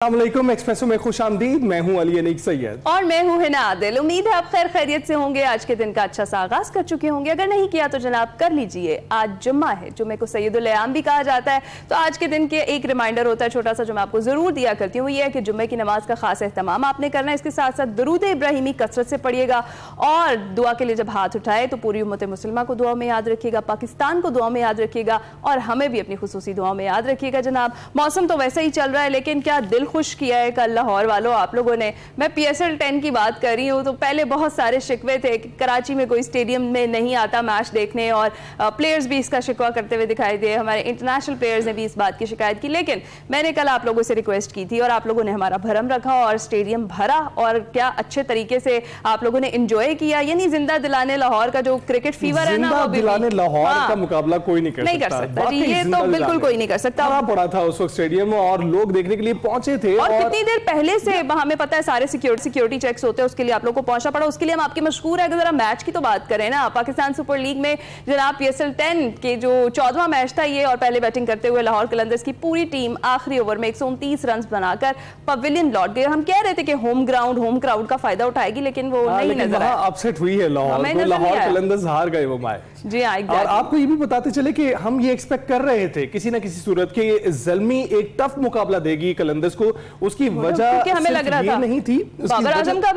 अस्सलामुअलैकुम, एक्सप्रेसो में खुश आमदीद। मैं हूं अली अनीक सैयद और मैं हूं हिना आदिल। उम्मीद है आप खैर खैरियत से होंगे। आज के दिन का अच्छा सा आगाज कर चुके होंगे, अगर नहीं किया तो जनाब कर लीजिए। आज जुम्मा है, जुम्मे को सैयदुल अयाम भी कहा जाता है। तो आज के दिन के एक रिमाइंडर होता है छोटा सा जो मैं आपको जरूर दिया करती हूँ, ये है कि जुम्मे की नमाज का खास एहतमाम आपने करना है। इसके साथ साथ दरूद इब्राहिमी कसरत से पढ़िएगा और दुआ के लिए जब हाथ उठाए तो पूरी उम्मत मुसलिमा को दुआ में याद रखिएगा, पाकिस्तान को दुआ में याद रखिएगा और हमें भी अपनी खुसूसी दुआ में याद रखिएगा। जनाब मौसम तो वैसे ही चल रहा है, लेकिन क्या दिल खुश किया है कल लाहौर वालों आप लोगों ने। मैं PSL 10 की बात कर रही हूँ, तो पहले बहुत सारे शिकवे थे कि कराची में कोई स्टेडियम में नहीं आता मैच देखने, और प्लेयर्स भी इसका शिकवा करते हुए दिखाई दिए। हमारे इंटरनेशनल प्लेयर्स ने भी इस बात की शिकायत की, लेकिन मैंने कल आप लोगों से रिक्वेस्ट की थी और आप लोगों ने हमारा भरम रखा और स्टेडियम भरा, और क्या अच्छे तरीके से आप लोगों ने इंजॉय किया। यानी जिंदा दिलाने लाहौर का जो क्रिकेट फीवर है ना, वो दिलाने लाहौर का मुकाबला कोई नहीं कर सकता। ये तो बिल्कुल कोई नहीं कर सकता। पड़ा था उस वक्त स्टेडियम और लोग देखने के लिए पहुंचे थे, और कितनी देर पहले से हमें पता है सारे सिक्योरिटी चेक्स होते हैं, उसके लिए आप लोगों को पहुंचना पड़ा। उसके लिए हम आपके मशकूर है। अगर जरा मैच की तो बात करें ना, पाकिस्तान सुपर लीग में जनाब PSL 10 के जो 14वां मैच था ये, और पहले बैटिंग करते हुए लाहौर कलंदर्स की पूरी टीम आखिरी ओवर में 129 रन बनाकर पवेलियन लौट गए। हम कह रहे थे कि होम क्राउड का फायदा उठाएगी, लेकिन वो नहीं नजर आया। अपसेट हुई है लाहौर कलंदर्स हार गए वो मैच। जी हाँ, और आपको ये भी बताते चले कि हम ये एक्सपेक्ट कर रहे थे किसी ना किसी सूरत के ज़ल्मी एक टफ मुकाबला देगी कलंदर्स को। उसकी वजह हमें लग रहा था नहीं थी, बाबर आजम का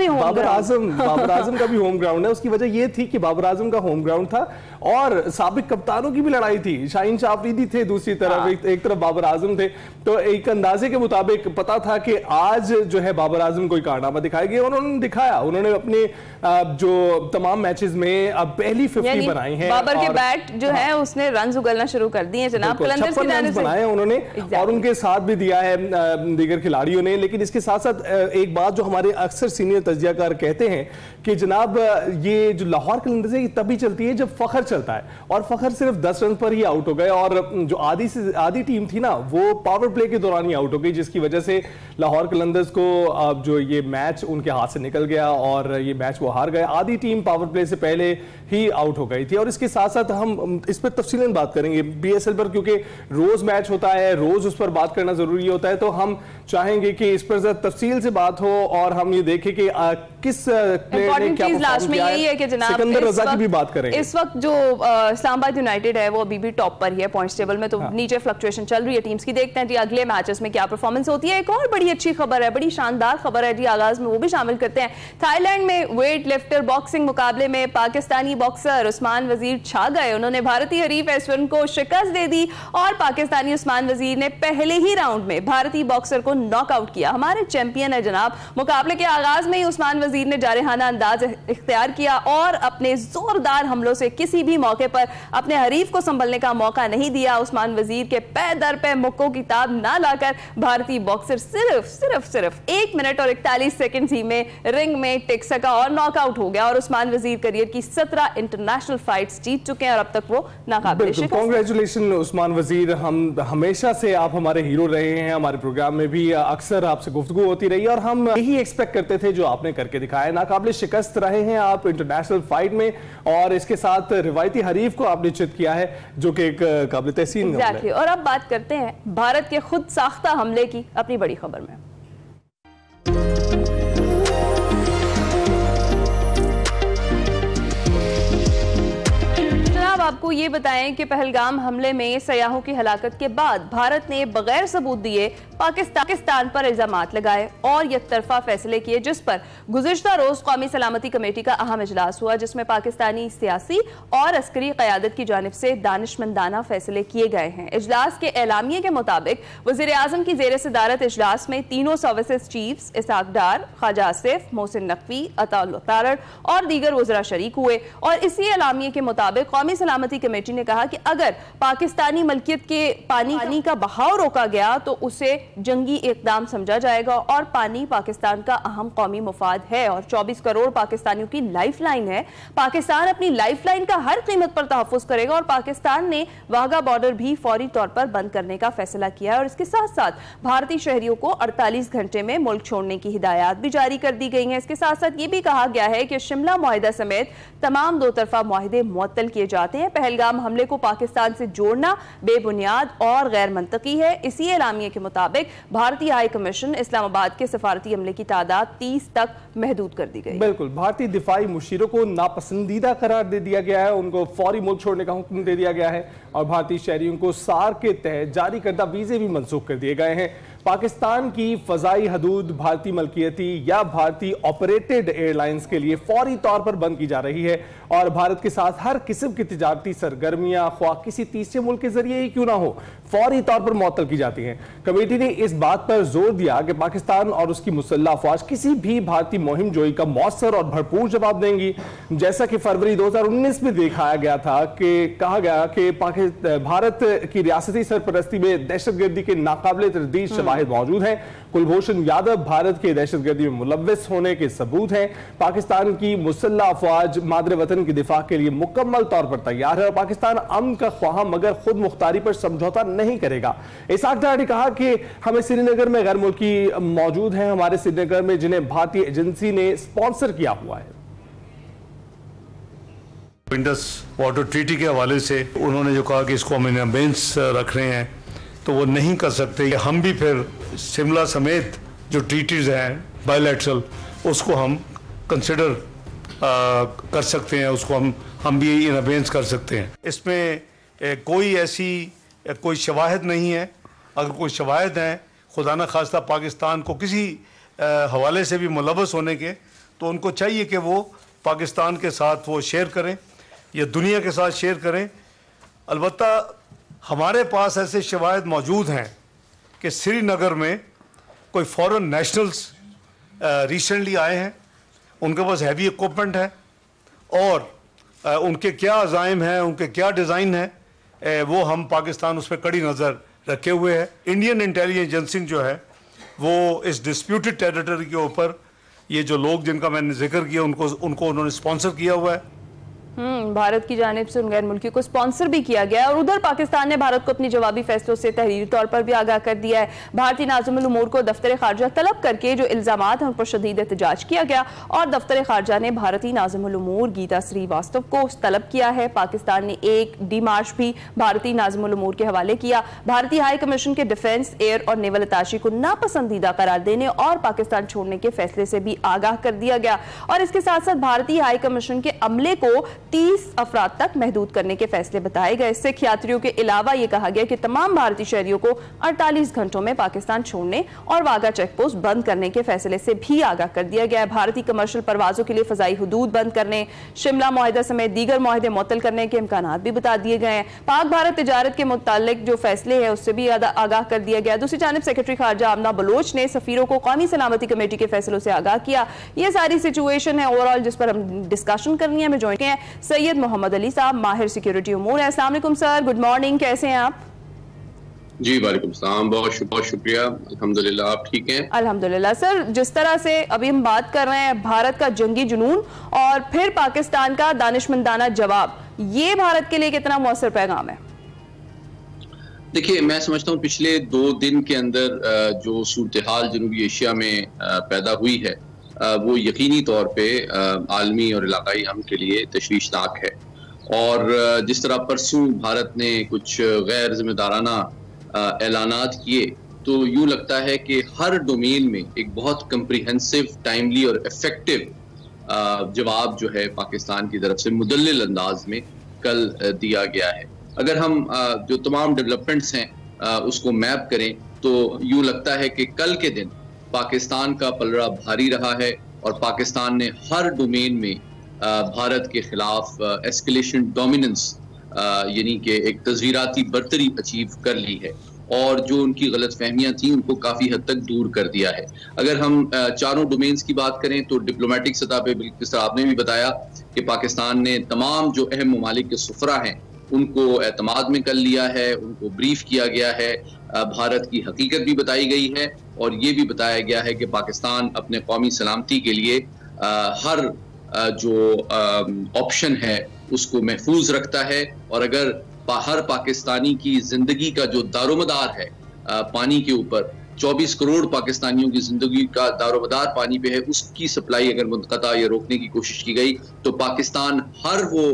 भी होम ग्राउंड है। उसकी वजह ये थी कि बाबर आजम का होम ग्राउंड था और साबिक कप्तानों की भी लड़ाई थी। शाहीन शाह अफरीदी थे दूसरी तरफ, एक तरफ बाबर आजम थे। तो एक अंदाजे के मुताबिक पता था कि आज जो है बाबर आजम कोई कारनामा दिखाएंगे, और उन्होंने दिखाया। उन्होंने अपने जो तमाम मैचेस में अब पहली 50 बनाई है। बाबर के बैट जो है उसने रन उगलना शुरू कर दिए जनाब, कलंदर्स की जानिब से बनाए उन्होंने, और उनके साथ भी दिया है दीगर खिलाड़ियों ने। लेकिन इसके साथ साथ एक बात जो हमारे अक्सर सीनियर तज्जियाकार कहते हैं कि जनाब ये जो लाहौर कलंदर्स है ये तभी चलती है जब फखर चलता है, और फखर सिर्फ 10 रन पर ही आउट हो गए, और जो आधी टीम थी ना वो पावर प्ले के दौरान ही आउट हो गई, जिसकी वजह से लाहौर कलंदर्स को अब जो ये मैच उनके हाथ से निकल गया और ये मैच वो हार गए। आधी टीम पावर प्ले से पहले ही आउट हो गई थी। और इसके साथ साथ हम इस पर तफसीलन बात करेंगे PSL पर, क्योंकि रोज मैच होता है, रोज उस पर बात करना जरूरी होता है। तो हम चाहेंगे कि इस पर तफसील से बात हो और हम ये देखें कि किस प्लेयर ने क्या लास्ट में यही है कि जनाब सिकंदर रजा की भी बात करेंगे। इस वक्त जो इस्लामाबाद यूनाइटेड है वो अभी भी टॉप पर ही है पॉइंट्स टेबल में, तो नीचे फ्लक्चुएशन चल रही है टीम्स की। देखते हैं जी अगले मैचेस में क्या परफॉर्मेंस होती है। एक और बड़ी अच्छी खबर है, बड़ी शानदार खबर है जी, आगाज में वो भी शामिल करते हैं। थाईलैंड में वेट लिफ्टर बॉक्सिंग मुकाबले में पाकिस्तानी बॉक्सर उस्मान वजीर छा गए। उन्होंने भारतीय हरीफ एसवन को शिकस्त दे दी और पाकिस्तानी उस्मान वजीर ने पहले ही राउंड में भारतीय बॉक्सर को नॉकआउट किया। हमारे चैंपियन है जनाब। मुकाबले के आगाज में ही उस्मान वजीर ने जारहाना अंदाज इख्तियार किया और अपने जोरदार हमलों से किसी भी मौके पर अपने हरीफ को संभलने का मौका नहीं दिया। उस्मान वजीर के पैर दर पे मुक्कों की ताब ना लाकर भारतीय बॉक्सर सिर्फ 1 मिनट और 41 सेकंड ही में रिंग में टिक सका और नॉकआउट हो गया। और उस्मान वजीर करियर की 17 इंटरनेशनल फाइट्स जीत चुके हैं और अब तक वो नाकाबिल शिकस्त। कांग्रेचुलेशन उस्मान वजीर। हम हमेशा से आप हमारे हीरो रहे हैं, हमारे प्रोग्राम में भी अक्सर आपसे गुफ्तगू होती रही और हम यही एक्सपेक्ट करते थे जो आपने करके दिखाया। नाकाबिल शिकस्त रहे हैं आप इंटरनेशनल फाइट में, और इसके साथ रिवायती हरीफ को आपने चित किया है, जो कि एक काबिल तहसीन है। और अब बात करते हैं भारत के खुद साख्ता हमले की अपनी बड़ी खबर में। आपको ये बताएं कि पहलगाम हमले में सयाहों की हलाकत के बाद भारत ने बगैर सबूत दिए पाकिस्तान पर इल्जामात लगाए और यकतरफा फैसले किए, जिस पर गुज़िश्ता रोज कौमी सलामती कमेटी का अहम इजलास हुआ, जिसमें पाकिस्तानी सियासी और अस्करी क़यादत की जानिब से दानिशमंदाना फैसले किए गए हैं। इजलास के एलामिये के मुताबिक वज़ीर आज़म की ज़ेर सदारत इजलास में तीनों सर्विसेज चीफ्स इसाक डार, ख्वाजा आसिफ, मोहसिन नकवी, अताउल्लाह तारड़ और दीगर वज़रा शरीक हुए। और इसी एलामिये के मुताबिक कौमी सलामती कमेटी ने कहा कि अगर पाकिस्तानी मलकियत के पानी का बहाव रोका गया तो उसे जंगी इकदाम समझा जाएगा, और पानी पाकिस्तान का अहम कौमी मुफाद है और 24 करोड़ पाकिस्तानियों की लाइफलाइन है। पाकिस्तान अपनी लाइफलाइन का हर कीमत पर तहफ़्फ़ुज़ करेगा और पाकिस्तान ने वाघा बॉर्डर भी फौरी तौर पर बंद करने का फैसला किया है। और इसके साथ साथ भारतीय शहरियों को 48 घंटे में मुल्क छोड़ने की हिदायत भी जारी कर दी गई है। इसके साथ साथ ये भी कहा गया है कि शिमला मुआहिदा समेत तमाम दो तरफा मुआहिदे मुअत्तल किए जाते हैं। पहलगाम हमले को पाकिस्तान से जोड़ना बेबुनियाद और गैर मंतकी है। इसी एलामिये के मुताबिक मुताबिक भारतीय हाई कमीशन इस्लामाबाद के सफारती अमले की तादाद 30 तक महदूद कर दी गई। बिल्कुल, भारतीय दिफाई मुशीरों को नापसंदीदा करार दे दिया गया है, उनको फौरी मुल्क छोड़ने का हुक्म दे दिया गया है और भारतीय शहरियों को सार के तहत जारी करदा वीजे भी मनसूख कर दिए गए हैं। पाकिस्तान की फजाई हदूद भारतीय मलकियती या भारतीय ऑपरेटेड एयरलाइंस के लिए फौरी तौर पर बंद की जा रही है और भारत के साथ हर किस्म की तिजारती सरगर्मियां ख्वाह किसी तीसरे मुल्क के जरिए ही क्यों ना हो फौरी तौर पर मुअत्तल की जाती हैं। कमेटी ने इस बात पर जोर दिया कि पाकिस्तान और उसकी मुसल्लह अफवाज किसी भी भारतीय मुहिम जोई का मौसर और भरपूर जवाब देंगी। जैसा कि फरवरी 2019 में दिखाया गया था कि कहा गया कि भारत की रियासती सरपरस्ती में दहशतगर्दी के नाकाबिले तरदीद शवाहिद मौजूद हैं। कुलभूषण यादव भारत के दहशतगर्दी में मुलव्वस होने के सबूत हैं। पाकिस्तान की मुसल्लह अफवाज मादरे वतन की दिफा के लिए मुकम्मल तौर पर तैयार है और पाकिस्तान अमन का ख्वाह मगर खुद मुख्तारी पर समझौता नहीं करेगा। इसाक डार ने कहा कि हमें श्रीनगर में गैर मुल्की मौजूद हैं, हमारे श्रीनगर में जिन्हें भारतीय एजेंसी ने स्पॉन्सर किया हुआ है। इंडस वाटर ट्रीटी के हवाले से उन्होंने जो कहा कि इसको हम इन बेंच रख रहे हैं तो वो नहीं कर सकते। हम भी फिर शिमला समेत जो ट्रीटीज हैं बायलैटरल उसको हम कंसिडर कर सकते हैं, उसको हम भी इन अबेंस कर सकते हैं। इसमें कोई ऐसी कोई शवाहिद नहीं है। अगर कोई शवाहिद हैं खुदा न खास्ता पाकिस्तान को किसी हवाले से भी मुलव्वस होने के, तो उनको चाहिए कि वो पाकिस्तान के साथ वो शेयर करें या दुनिया के साथ शेयर करें। अलबत्ता हमारे पास ऐसे शवाहिद मौजूद हैं कि श्रीनगर में कोई फॉरेन नेशनल्स रिसेंटली आए हैं, उनके पास हैवी इक्विपमेंट है और उनके क्या अज़ाइम हैं, उनके क्या डिज़ाइन है, वो हम पाकिस्तान उस पर कड़ी नज़र रखे हुए हैं। इंडियन इंटेलिजेंस एजेंसी जो है वो इस डिस्प्यूटेड टेरिटरी के ऊपर ये जो लोग जिनका मैंने जिक्र किया उनको उन्होंने स्पॉन्सर किया हुआ है। भारत की जानिब से उन गैर मुल्की को स्पॉन्सर भी किया गया और उधर पाकिस्तान ने भारत को अपनी जवाबी फैसलों से तहरीरी तौर पर भी आगाह कर दिया है। भारतीय नाज़िमुल उमूर को दफ्तर खारजा तलब करके जो इल्जामात हैं उन पर शदीद एहतजाज किया गया और दफ्तर खारजा ने भारतीय नाज़िमुल उमूर गीता श्रीवास्तव को तलब किया है। पाकिस्तान ने एक डिमार्श भी भारतीय नाज़िमुल उमूर के हवाले किया। भारतीय हाई कमीशन के डिफेंस, एयर और नेवल अताशी को नापसंदीदा करार देने और पाकिस्तान छोड़ने के फैसले से भी आगाह कर दिया गया और इसके साथ साथ भारतीय हाई कमीशन के अमले को 30 अफराद तक महदूद करने के फैसले बताए गए। सिख यात्रियों के अलावा यह कहा गया कि तमाम भारतीय शहरियों को 48 घंटों में पाकिस्तान छोड़ने और वाघा चेकपोस्ट बंद करने के फैसले से भी आगाह कर दिया गया है। भारतीय कमर्शियल परवाजों के लिए फजाई हुदूद बंद करने, शिमला मुआहिदा समेत दीगर मुआहिदे मुअत्तल करने के इम्कानात भी बता दिए गए हैं। पाक भारत तिजारत के मुतालिक जो फैसले हैं उससे भी आगाह कर दिया गया। दूसरी जानिब सेक्रेटरी खारजा आमना बलोच ने सफीरों को कौमी सलामती कमेटी के फैसलों से आगाह किया। यह सारी सिचुएशन है ओवरऑल जिस पर हम डिस्कशन करनी है। मैं ज्वाइन हैं सैयद मोहम्मद अली साहब, माहिर सिक्योरिटी उमूर है। अस्सलाम वालेकुम सर, गुड मॉर्निंग, कैसे हैं आप? जी वालेकुम सलाम, बहुत शुक्रिया, अल्हम्दुलिल्लाह, आप ठीक हैं? अल्हम्दुलिल्लाह। सर, जिस तरह से अभी हम बात कर रहे हैं भारत का जंगी जुनून और फिर पाकिस्तान का दानिशमंदाना जवाब, ये भारत के लिए कितना मौसर पैगाम है? देखिए, मैं समझता हूँ पिछले 2 दिन के अंदर जो सूरत हाल जनूबी एशिया में पैदा हुई है वो यकीनी तौर पे आलमी और इलाकाई अमन के लिए तशवीशनाक है। और जिस तरह परसों भारत ने कुछ गैर जिम्मेदाराना ऐलानात किए, तो यूँ लगता है कि हर डोमेन में एक बहुत कम्प्रिहेंसिव, टाइमली और इफेक्टिव जवाब जो है पाकिस्तान की तरफ से मुदल्लिल अंदाज में कल दिया गया है। अगर हम जो तमाम डेवलपमेंट्स हैं उसको मैप करें तो यूँ लगता है कि कल के दिन पाकिस्तान का पलड़ा भारी रहा है और पाकिस्तान ने हर डोमेन में भारत के खिलाफ एस्केलेशन डोमिनेंस यानी कि एक तस्वीराती बर्तरी अचीव कर ली है और जो उनकी गलतफहमियां थी उनको काफ़ी हद तक दूर कर दिया है। अगर हम चारों डोमेन्स की बात करें तो डिप्लोमेटिक सतह पे बिल्कुल आपने भी बताया कि पाकिस्तान ने तमाम जो अहम ममालिक के सुफरा हैं उनको एतमाद में कर लिया है, उनको ब्रीफ किया गया है, भारत की हकीकत भी बताई गई है और ये भी बताया गया है कि पाकिस्तान अपने कौमी सलामती के लिए हर जो ऑप्शन है उसको महफूज रखता है और अगर हर पाकिस्तानी की जिंदगी का जो दारोमदार है पानी के ऊपर, 24 करोड़ पाकिस्तानियों की जिंदगी का दारोमदार पानी पे है, उसकी सप्लाई अगर मुनक़ता या रोकने की कोशिश की गई तो पाकिस्तान हर वो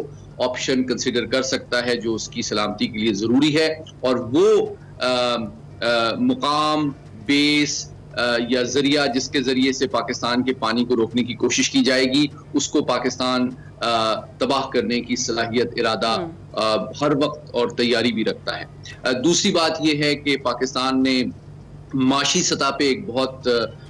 ऑप्शन कंसिडर कर सकता है जो उसकी सलामती के लिए ज़रूरी है और वो मुकाम, बेस या जरिया जिसके जरिए से पाकिस्तान के पानी को रोकने की कोशिश की जाएगी, उसको पाकिस्तान तबाह करने की सलाहियत, इरादा हर वक्त और तैयारी भी रखता है। दूसरी बात यह है कि पाकिस्तान ने माशी सतह पे एक बहुत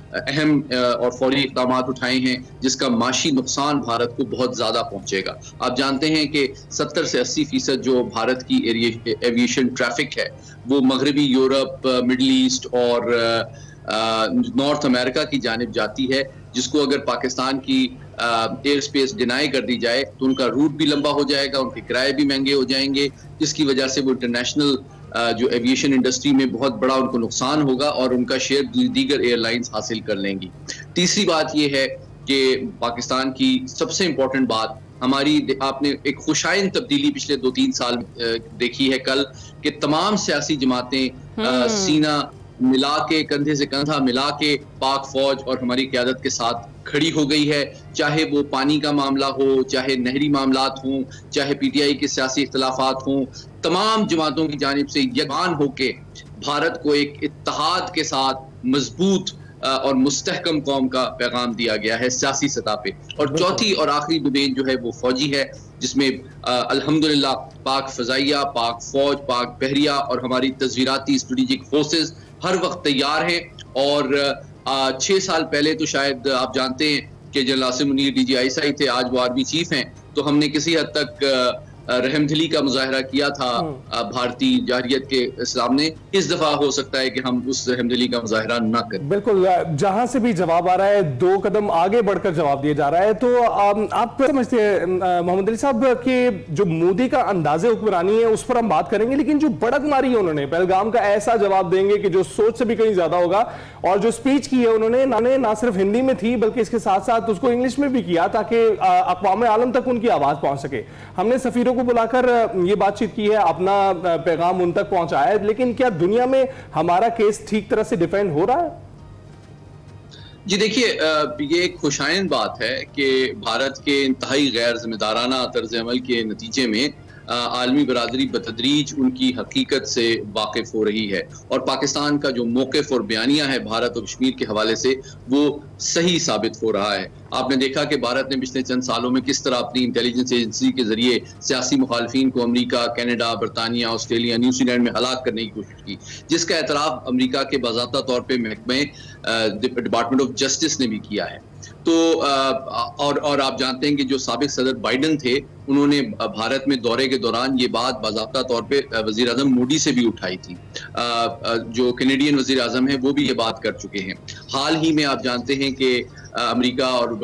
अहम और फौरी इक़दाम उठाए हैं जिसका माशी नुकसान भारत को बहुत ज़्यादा पहुंचेगा। आप जानते हैं कि 70 से 80% जो भारत की एविएशन ट्रैफिक है वो मगरबी यूरोप, मिडल ईस्ट और नॉर्थ अमेरिका की जानिब जाती है, जिसको अगर पाकिस्तान की एयर स्पेस डिनाई कर दी जाए तो उनका रूट भी लंबा हो जाएगा, उनके किराए भी महंगे हो जाएंगे, जिसकी वजह से वो इंटरनेशनल जो एविएशन इंडस्ट्री में बहुत बड़ा उनको नुकसान होगा और उनका शेयर दीगर एयरलाइंस हासिल कर लेंगी। तीसरी बात यह है कि पाकिस्तान की सबसे इम्पोर्टेंट बात हमारी, आपने एक खुशाइन तब्दीली पिछले 2-3 साल देखी है कल कि तमाम सियासी जमातें सीना मिला के, कंधे से कंधा मिला के पाक फौज और हमारी क़यादत के साथ खड़ी हो गई है। चाहे वो पानी का मामला हो, चाहे नहरी मामलात हों, चाहे पीटीआई के सियासी इख्तलाफात हों, तमाम जमातों की जानिब से यकजान होके भारत को एक इत्तेहाद के साथ मजबूत और मुस्तहकम कौम का पैगाम दिया गया है सियासी सतह पे। और चौथी और आखिरी डोमेन जो है वो फौजी है, जिसमें अल्हम्दुलिल्लाह पाक फ़ज़ाइया, पाक फौज, पाक बहरिया और हमारी तज़वीराती स्ट्रेटेजिक फोर्सेस हर वक्त तैयार है। और 6 साल पहले तो शायद आप जानते हैं कि जनरल आसिम मुनीर DGI थे, आज वो आर्मी चीफ हैं, तो हमने किसी हद तक रहमदिली का मुजाहरा किया था भारतीय जाहिरियत के सामने। इस दफा हो सकता है कि हम उस रहमदिली का मुजाहरा ना करें। बिल्कुल, जहां से भी जवाब आ रहा है 2 कदम आगे बढ़कर जवाब दिया जा रहा है। तो आप समझते हैं मोहम्मद अली साहब कि जो मोदी का अंदाजे हुक्मरानी है उस पर हम बात करेंगे, लेकिन जो बढ़त मारी है उन्होंने पहलगाम का, ऐसा जवाब देंगे कि जो सोच से भी कहीं ज्यादा होगा। और जो स्पीच की है उन्होंने ना सिर्फ हिंदी में थी बल्कि इसके साथ साथ उसको इंग्लिश में भी किया ताकि अक़वाम आलम तक उनकी आवाज पहुंच सके। हमने सफीरों को बुलाकर ये बातचीत की है, अपना पैगाम उन तक पहुंचाया है, लेकिन क्या दुनिया में हमारा केस ठीक तरह से डिफेंड हो रहा है? जी देखिए, ये एक खुशाइन बात है कि भारत के इंतहाई गैर जिम्मेदाराना तर्ज अमल के नतीजे में आलमी बरादरी बतदरीज उनकी हकीकत से वाकिफ हो रही है और पाकिस्तान का जो मौक़िफ़ और बयानिया है भारत और कश्मीर के हवाले से वो सही साबित हो रहा है। आपने देखा कि भारत ने पिछले चंद सालों में किस तरह अपनी इंटेलिजेंस एजेंसी के जरिए सियासी मुखालफिन को अमेरिका, कनाडा, बरतानिया, ऑस्ट्रेलिया, न्यूजीलैंड में हलाक करने की कोशिश की, जिसका एतराफ़ अमेरिका के बाज़ाब्ता तौर पर महकमे डिपार्टमेंट ऑफ जस्टिस ने भी किया है। तो और आप जानते हैं कि जो साबिक सदर बाइडन थे उन्होंने भारत में दौरे के दौरान ये बात बाज़ाब्ता तौर पे वज़ीर आज़म मोदी से भी उठाई थी। जो कैनेडियन वज़ीर आज़म है वो भी ये बात कर चुके हैं। हाल ही में आप जानते हैं कि अमेरिका और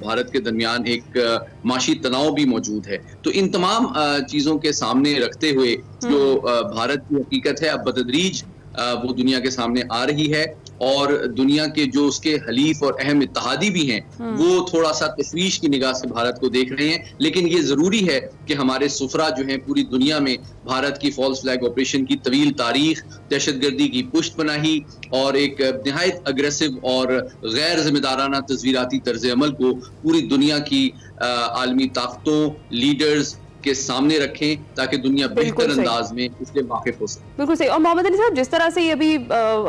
भारत के दरमियान एक माशी तनाव भी मौजूद है। तो इन तमाम चीज़ों के सामने रखते हुए जो भारत की हकीकत है अब बतदरीज वो दुनिया के सामने आ रही है और दुनिया के जो उसके हलीफ और अहम इत्तेहादी भी हैं वो थोड़ा सा तशवीश की निगाह से भारत को देख रहे हैं। लेकिन ये जरूरी है कि हमारे सुफरा जो हैं पूरी दुनिया में भारत की फॉल्स फ्लैग ऑपरेशन की तवील तारीख, दहशतगर्दी की पुष्ट पनाही और एक निहायत अग्रेसिव और गैर जिम्मेदाराना तस्वीराती तर्ज अमल को पूरी दुनिया की आलमी ताकतों, लीडर्स के सामने रखें ताकि दुनिया बेहतर अंदाज में इससे वाकिफ हो सके। बिल्कुल सही। और मोहम्मद अली साहब, जिस तरह से ये अभी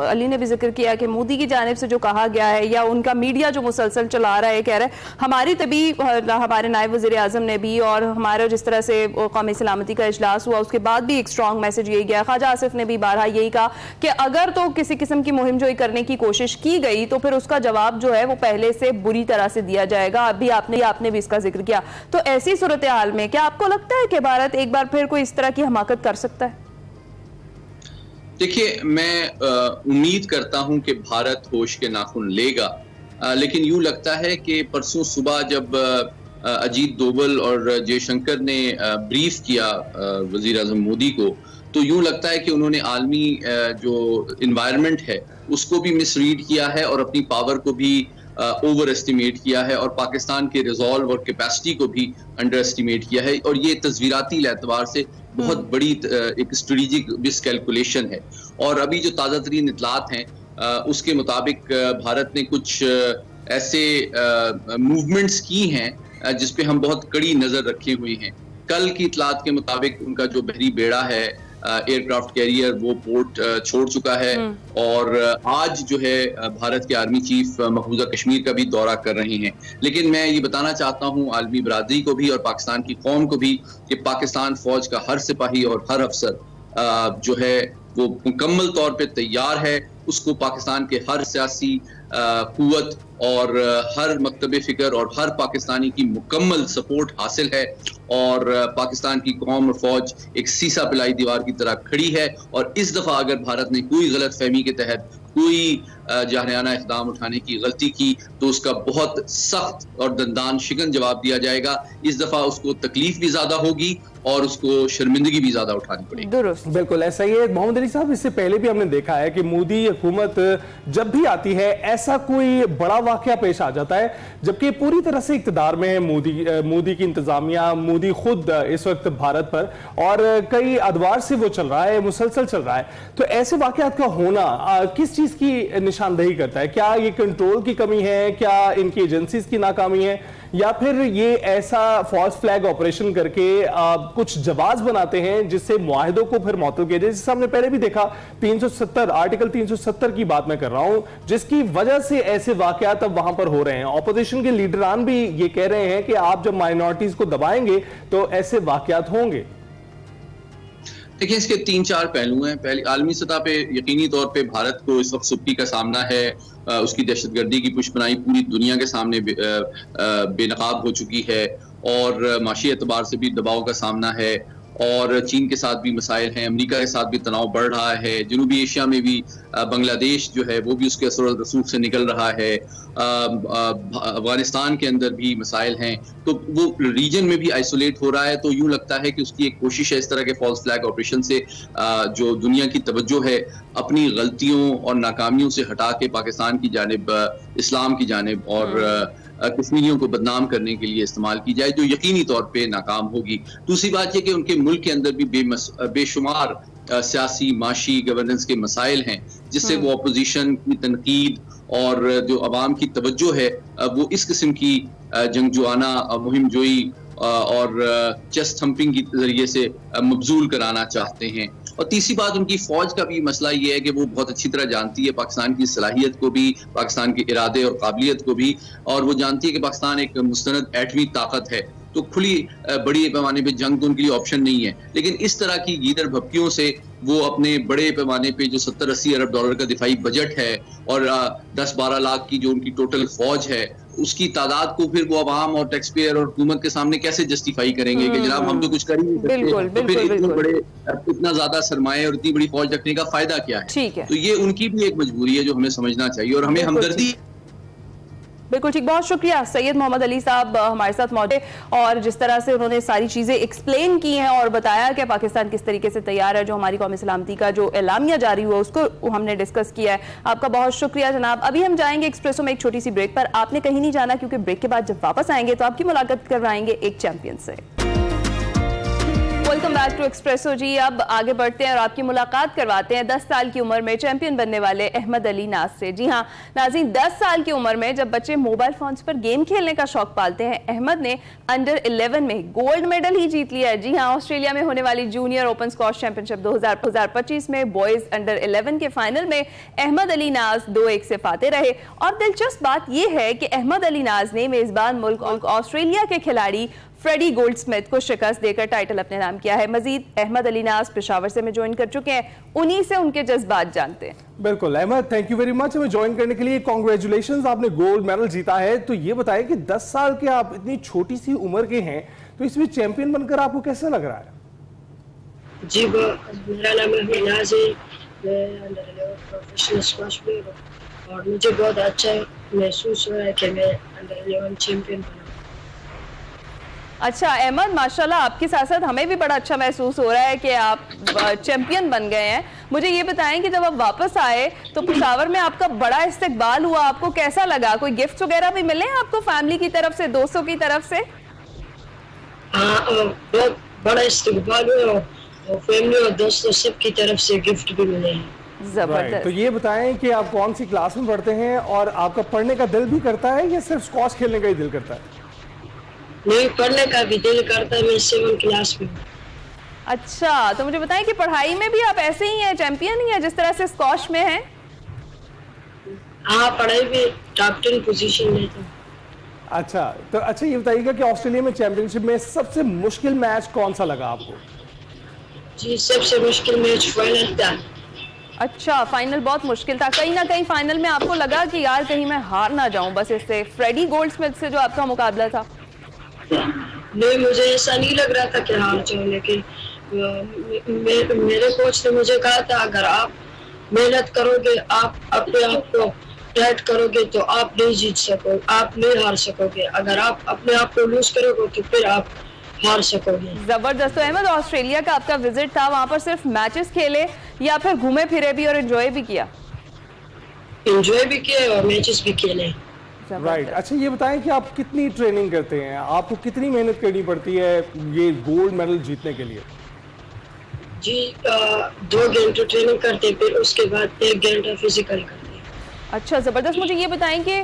अली ने भी जिक्र किया कि मोदी की जानिब से जो कहा गया है या उनका मीडिया जो मुसलसल चला रहा है, कह रहा है हमारी तभी हमारे नायब वज़ीर आज़म ने भी और हमारा जिस तरह से कौमी सलामती का इजलास हुआ उसके बाद भी एक स्ट्रॉन्ग मैसेज यही गया। ख्वाजा आसिफ ने भी बारहा यही कहा कि अगर तो किसी किस्म की मुहिम जोई करने की कोशिश की गई तो फिर उसका जवाब जो है वो पहले से बुरी तरह से दिया जाएगा। अभी आपने भी इसका जिक्र किया। तो ऐसी सूरत हाल में क्या आपको लगता है कि भारत एक बार फिर कोई इस तरह की हमाकत कर सकता है? देखिए, मैं उम्मीद करता हूं कि भारत होश के नाखून लेगा, लेकिन यूं लगता है कि परसों सुबह जब अजीत डोभाल और जयशंकर ने ब्रीफ किया वजीर आज़म मोदी को, तो यूं लगता है कि उन्होंने आलमी जो इन्वायरमेंट है उसको भी मिसरीड किया है और अपनी पावर को भी ओवर एस्टिमेट किया है और पाकिस्तान के रिजॉल्व और कैपेसिटी को भी अंडर एस्टिमेट किया है। और ये तस्वीराती एतबार से बहुत बड़ी एक स्ट्रेटेजिक मिसकैलकुलेशन है। और अभी जो ताज़ा तरीन इतलात हैं उसके मुताबिक भारत ने कुछ ऐसे मूवमेंट्स की हैं जिस पे हम बहुत कड़ी नज़र रखे हुए हैं। कल की इतलात के मुताबिक उनका जो बहरी बेड़ा है एयरक्राफ्ट कैरियर वो पोर्ट छोड़ चुका है और आज जो है भारत के आर्मी चीफ महफूजा कश्मीर का भी दौरा कर रहे हैं। लेकिन मैं ये बताना चाहता हूँ आलमी बरादरी को भी और पाकिस्तान की कौम को भी कि पाकिस्तान फौज का हर सिपाही और हर अफसर जो है वो मुकम्मल तौर पे तैयार है। उसको पाकिस्तान के हर सियासी कुव्वत और हर मकतब फिक्र और हर पाकिस्तानी की मुकम्मल सपोर्ट हासिल है और पाकिस्तान की कौम और फौज एक सीसा पिलाई दीवार की तरह खड़ी है। और इस दफा अगर भारत ने कोई गलत फहमी के तहत कोई जाहरियाना इक़दाम उठाने की गलती की तो उसका बहुत सख्त और दंदान शिकन जवाब दिया जाएगा। इस दफा उसको तकलीफ भी ज्यादा होगी और उसको शर्मिंदगी भी ज्यादा उठानी पड़ेगी। दुरुस्त, बिल्कुल ऐसा ही है मोहम्मद अली साहब। इससे पहले भी हमने देखा है कि मोदी हुकूमत जब भी आती है ऐसा कोई बड़ा वाकया पेश आ जाता है जबकि पूरी तरह से इक़्तिदार में है मोदी की इंतजामिया, मोदी खुद इस वक्त भारत पर और कई अदवार से वो चल रहा है, मुसलसल चल रहा है। तो ऐसे वाकयात का होना किस चीज की निशानदेही करता है? क्या ये कंट्रोल की कमी है, क्या इनकी एजेंसीज की नाकामी है, या फिर ये ऐसा फॉल्स फ्लैग ऑपरेशन करके कुछ जवाब बनाते हैं जिससे मुआहिदों को फिर मुअत्तल किया जाए? जिससे हमने पहले भी देखा 370 आर्टिकल 370 की बात मैं कर रहा हूं, जिसकी वजह से ऐसे वाकयात अब वहां पर हो रहे हैं। ऑपोजिशन के लीडरान भी ये कह रहे हैं कि आप जब माइनॉरिटीज को दबाएंगे तो ऐसे वाकयात होंगे। देखिए इसके 3-4 पहलू हैं। पहले आलमी सतह पे यकीनी तौर पे भारत को इस वक्त सुब्की का सामना है। उसकी दहशतगर्दी की पुष्पनाई पूरी दुनिया के सामने बेनकाब हो चुकी है और माशी एतबार से भी दबाव का सामना है और चीन के साथ भी मसाइल हैं, अमेरिका के साथ भी तनाव बढ़ रहा है, जनूबी एशिया में भी बांग्लादेश जो है वो भी उसके असर और रसूख से निकल रहा है, अफगानिस्तान के अंदर भी मसाइल हैं, तो वो रीजन में भी आइसोलेट हो रहा है। तो यूं लगता है कि उसकी एक कोशिश है इस तरह के फॉल्स फ्लैग ऑपरेशन से जो दुनिया की तवज्जो है अपनी गलतियों और नाकामियों से हटा के पाकिस्तान की जानिब, इस्लाम की जानिब और कश्मीरियों को बदनाम करने के लिए इस्तेमाल की जाए, जो यकीनी तौर पे नाकाम होगी। दूसरी बात यह कि उनके मुल्क के अंदर भी बेशुमार सियासी, माशी, गवर्नेंस के मसाइल हैं जिससे वो अपोजिशन की तनकीद और जो अवाम की तवज्जो है वो इस किस्म की जंगजुआना मुहिम जोई और चेस्ट थम्पिंग के जरिए से मबजूल कराना चाहते हैं। और तीसरी बात उनकी फौज का भी मसला ये है कि वो बहुत अच्छी तरह जानती है पाकिस्तान की सलाहियत को भी, पाकिस्तान के इरादे और काबिलियत को भी, और वो जानती है कि पाकिस्तान एक मुस्तनद एटमी ताकत है। तो खुली बड़ी पैमाने पे जंग तो उनके लिए ऑप्शन नहीं है। लेकिन इस तरह की गीदड़ भपकियों से वो अपने बड़े पैमाने पे जो 70-80 अरब डॉलर का दिफाई बजट है और 10-12 लाख की जो उनकी टोटल फौज है उसकी तादाद को फिर वो अवाम और टैक्स पेयर और हुकूमत के सामने कैसे जस्टिफाई करेंगे कि जनाब हम तो कुछ कर ही नहीं सकते, तो फिर इतना ज्यादा सरमाए और इतनी बड़ी फौज रखने का फायदा क्या है? तो ये उनकी भी एक मजबूरी है जो हमें समझना चाहिए और हमें हमदर्दी। बिल्कुल ठीक, बहुत शुक्रिया सैयद मोहम्मद अली साहब हमारे साथ मौजूद और जिस तरह से उन्होंने सारी चीज़ें एक्सप्लेन की हैं और बताया कि पाकिस्तान किस तरीके से तैयार है, जो हमारी कौमी सलामती का जो एलामिया जारी हुआ उसको हमने डिस्कस किया है। आपका बहुत शुक्रिया जनाब। अभी हम जाएंगे एक्सप्रेसो में एक छोटी सी ब्रेक पर, आपने कहीं नहीं जाना क्योंकि ब्रेक के बाद जब वापस आएंगे तो आपकी मुलाकात करवाएंगे एक चैंपियन से। वेलकम बैक टू एक्सप्रेसो जी। अब आगे बढ़ते हैं और आपकी मुलाकात करवाते हैं 10 साल की उम्र में चैंपियन बनने वाले अहमद अली नाज से। जी हाँ नाज़रीन, 10 साल की उम्र में जब बच्चे मोबाइल फोन्स पर गेम खेलने का शौक पालते हैं, अहमद ने अंडर 11 में गोल्ड मेडल ही जीत लिया है। जी हाँ, ऑस्ट्रेलिया में होने वाली जूनियर ओपन स्क्वॉश चैंपियनशिप 2025 में बॉयज अंडर 11 के फाइनल में अहमद अली नाज 2-1 से फाते रहे। और दिलचस्प बात यह है कि अहमद अली नाज ने मेजबान मुल्क ऑस्ट्रेलिया के खिलाड़ी फ्रेडी गोल्डस्मिथ को शिकस्त देकर टाइटल अपने नाम किया है। मजीद अहमद अली नाज पेशावर से में ज्वाइन कर चुके हैं, उन्हीं से उनके जज्बात जानते हैं। बिल्कुल Ahmad, thank you very much हमें ज्वाइन करने के लिए। कांग्रेचुलेशंस, आपने गोल्ड मेडल जीता है। तो ये बताएं कि 10 साल के आप इतनी छोटी सी उम्र के हैं, तो इसमें चैंपियन बनकर आपको कैसा लग रहा है? जी मेरा नाम अहमद नाज है, मैं अंडर 11 प्रोफेशनल स्क्वैश प्लेयर हूं और मुझे बहुत अच्छा महसूस हो रहा है कि मैं अंडर 11 चैंपियन बना। अच्छा अहमद, माशाल्लाह आपके साथ साथ हमें भी बड़ा अच्छा महसूस हो रहा है कि आप चैंपियन बन गए हैं। मुझे ये बताएं कि जब आप वापस आए तो पेशावर में आपका बड़ा इस्तकबाल हुआ, आपको कैसा लगा? कोई गिफ्ट वगैरह भी मिले आपको फैमिली की तरफ से, दोस्तों की तरफ से? बहुत बड़ा इस्तकबाल हुआ और फैमिली और दोस्तों सब की तरफ से गिफ्ट भी मिले हैं। जबरदस्त। तो ये बताएं कि आप कौन सी क्लास में पढ़ते हैं और आपका पढ़ने का दिल भी करता है या सिर्फ स्क्वॉश खेलने का ही दिल करता है? नहीं, पढ़ने का भी दिल करता है, मैं 7th क्लास में। अच्छा, तो मुझे बताएं कि पढ़ाई में भी आप ऐसे ही हैं, चैंपियन ही हैं जिस तरह से स्क्वॉश में हैं? हाँ, पढ़ाई भी टॉप 10 पोजीशन में था। अच्छा, तो अच्छा ये बताइएगा कि ऑस्ट्रेलिया में चैंपियनशिप में सबसे मुश्किल मैच कौन सा लगा आपको? जी, सबसे मुश्किल मैच फाइनल था। अच्छा, फाइनल बहुत मुश्किल था। कहीं ना कहीं फाइनल में आपको लगा कि यार कहीं मैं हार ना जाऊं बस इससे, फ्रेडी गोल्डस्मिथ से जो आपका मुकाबला था? नहीं, मुझे ऐसा नहीं लग रहा था कि हार जाऊं, लेकिन मेरे कोच ने मुझे कहा था अगर आप मेहनत करोगे, आप अपने आप को टाइट करोगे तो आप नहीं जीत सकोगे, आप नहीं हार सकोगे। अगर आप अपने आप को लूज करोगे तो फिर आप हार सकोगे। जबरदस्त। तो अहमद, ऑस्ट्रेलिया का आपका विजिट था, वहां पर सिर्फ मैचेस खेले या फिर घूमे फिरे भी और एंजॉय भी किया? एंजॉय भी किया और मैचेस भी खेले। राइट। अच्छा ये बताएं कि आप कितनी ट्रेनिंग करते हैं, आपको कितनी मेहनत करनी पड़ती है ये गोल्ड मेडल जीतने के लिए? जी, 2 घंटे ट्रेनिंग करते, फिर उसके बाद 1 घंटा फिजिकल करते। अच्छा, ज़बरदस्त। मुझे ये बताएं कि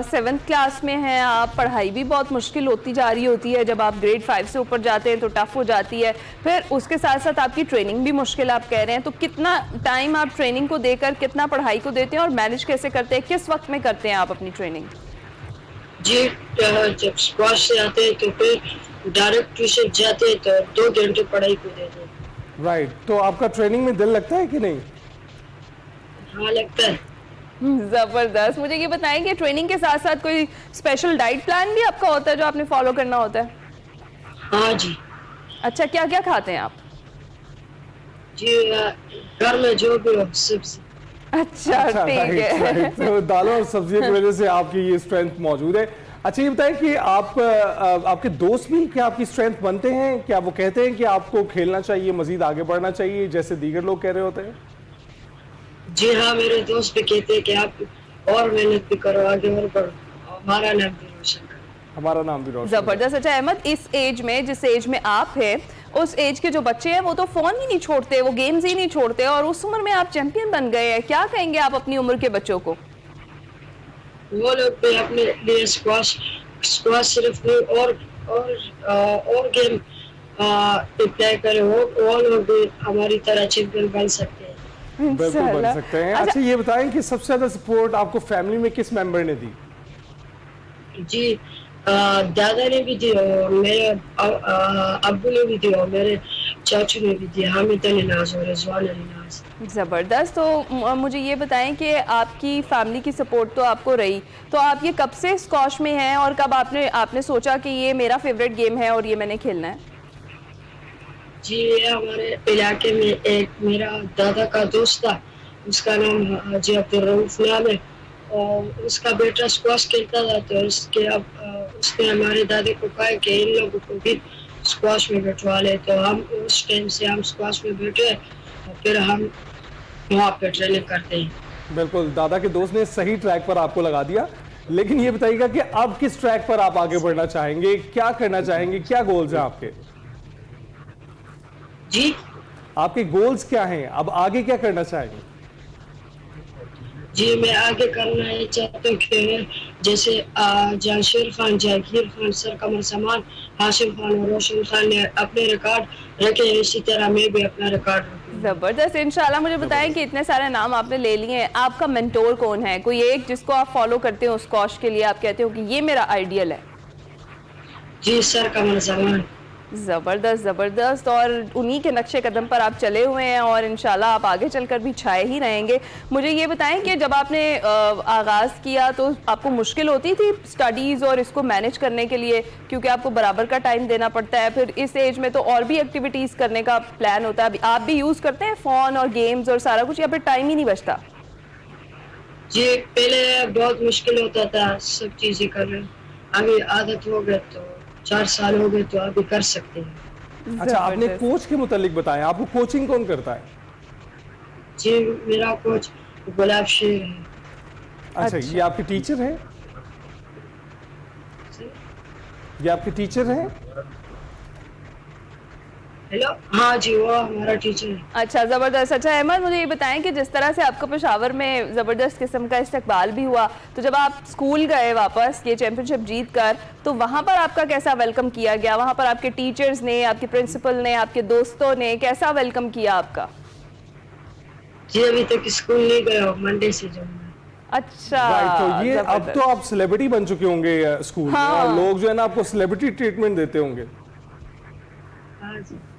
7th क्लास में हैं आप, पढ़ाई भी बहुत मुश्किल होती जा रही होती है, जब आप ग्रेड 5 से ऊपर जाते हैं तो टफ हो जाती है, फिर उसके साथ साथ आपकी ट्रेनिंग भी मुश्किल आप कह रहे हैं, तो कितना टाइम आप ट्रेनिंग को देकर कितना पढ़ाई को देते हैं और मैनेज कैसे करते हैं, किस वक्त में करते हैं आप अपनी ट्रेनिंग? जी, जब स्क्वाश से आते हैं तो फिर डायरेक्ट ट्यूशन जाते हैं तो 2 घंटे पढ़ाई को देते हैं। राइट। तो आपका ट्रेनिंग में दिल लगता है कि नहीं? हाँ, लगता है। जबरदस्त। मुझे ये बताएं कि ट्रेनिंग के साथ साथ कोई स्पेशल डाइट प्लान भी आपका होता है जो आपने फॉलो करना होता है? हाँ जी। अच्छा, क्या क्या खाते हैं आप? जी, घर में जो भी हो सब्जी। अच्छा, ठीक है। तो दालों और सब्जियों की वजह से आपकी ये स्ट्रेंथ मौजूद है। अच्छा ये बताएं कि आप आपके दोस्त भी क्या आपकी स्ट्रेंथ बनते हैं? क्या वो कहते हैं कि आपको खेलना चाहिए, मजीद आगे बढ़ना चाहिए जैसे दीगर लोग कह रहे होते हैं? जी हाँ, मेरे दोस्त भी कहते हैं कि आप और मेहनत भी करो, आगे और बढ़ो, हमारा नाम भी रोशन करो। हमारा नाम भी रोशन। जबरदस्त। अच्छा अहमद, इस एज में, जिस एज में आप हैं, उस एज के जो बच्चे हैं वो तो फोन ही नहीं छोड़ते, वो गेम्स ही नहीं छोड़ते, और उस उम्र में आप चैंपियन बन गए हैं, क्या कहेंगे आप अपनी उम्र के बच्चों को? वो लोग भी अपने लिए स्क्वाश सिर्फ नहीं और गेम अप्लाई करें, वो लोग भी हमारी तरह चैंपियन बन सकते हैं। बिल्कुल बन सकते हैं। अच्छा ये बताएं कि सबसे ज्यादा सपोर्ट आपको फैमिली में किस मेंबर ने दी? जी, दादा ने भी दी और मेरे अब्बू ने भी दी और मेरे चाचू ने भी दी, हामिद अली नाज और रिजवान अली नाज। ज़बरदस्त। तो मुझे ये बताएं कि आपकी फैमिली की सपोर्ट तो आपको रही, तो आप ये कब से स्क्वॉश में हैं और कब आपने सोचा कि ये मेरा फेवरेट गेम है और ये मैंने खेलना है? जी, ये हमारे इलाके में एक मेरा दादा का दोस्त था, उसका नाम हाजी अब्दुल रऊफ नाम है, और उसका बेटा स्क्वॉश खेलता था, तो उसने हमारे दादे को कहा कि इन लोगों को भी स्क्वॉश में बैठवा ले, तो हम उस टाइम से हम स्क्वॉश में बैठे और फिर हम वहाँ पे ट्रेनिंग करते हैं। बिल्कुल, दादा के दोस्त ने सही ट्रैक पर आपको लगा दिया। लेकिन ये बताइएगा कि अब किस ट्रैक पर आप आगे बढ़ना चाहेंगे, क्या करना चाहेंगे, क्या गोल्स हैं आपके? जी, आपके गोल्स क्या हैं, अब आगे क्या करना चाहेंगे? जी, मैं आगे करना ये चाहता हूँ कि जैसे जाशिर खान, जहांगीर खान, सर कमर समान, हाशिम खान और रोशन खान ने अपने रिकॉर्ड रखे, इसी तरह मैं भी अपना रिकॉर्ड रखूँ। जबरदस्त, इंशाल्लाह। मुझे बताएं कि इतने सारे नाम आपने ले लिए हैं, आपका मेंटोर कौन है? कोई एक जिसको आप फॉलो करते हो स्क्वॉश के लिए, आप कहते हो कि ये मेरा आइडियल है? जी, सर कमर समान। ज़बरदस्त ज़बरदस्त। और उन्हीं के नक्शे कदम पर आप चले हुए हैं और इंशाल्लाह आप आगे चलकर भी छाए ही रहेंगे। मुझे ये बताएं कि जब आपने आगाज़ किया तो आपको मुश्किल होती थी स्टडीज़ और इसको मैनेज करने के लिए, क्योंकि आपको बराबर का टाइम देना पड़ता है, फिर इस एज में तो और भी एक्टिविटीज़ करने का प्लान होता है, आप भी यूज़ करते हैं फ़ोन और गेम्स और सारा कुछ, या फिर टाइम ही नहीं बचता? जी, पहले बहुत मुश्किल होता था सब चीज़ें करना, अभी आदत हो गई, तो 4 साल हो गए तो अभी कर सकते हैं। अच्छा, आपने कोच के मुतालिक बताया, आपको कोचिंग कौन करता है? जी, मेरा कोच गुलाब शेर है। अच्छा, ये आपके टीचर हैं? ये आपके टीचर हैं? हेलो, हाँ जी, वो हमारा टीचर है। अच्छा, ज़बरदस्त। अच्छा अहमद, मुझे ये बताएं कि जिस तरह से आपको पेशावर में ज़बरदस्त किस्म का इस्तकबाल भी हुआ, तो जब आप स्कूल गए वापस ये चैम्पियनशिप जीत कर, तो वहाँ पर आपका कैसा वेलकम किया गया? वहाँ पर आपके टीचर्स ने, आपके प्रिंसिपल ने, आपके दोस्तों ने कैसा वेलकम किया आपका? जी अभी तक स्कूल नहीं गया, मंडे से जाऊंगा। अच्छा, तो ये अब तो आप सेलिब्रिटी बन चुके होंगे स्कूल में, और लोग जो है ना आपको सेलिब्रिटी ट्रीटमेंट देते होंगे।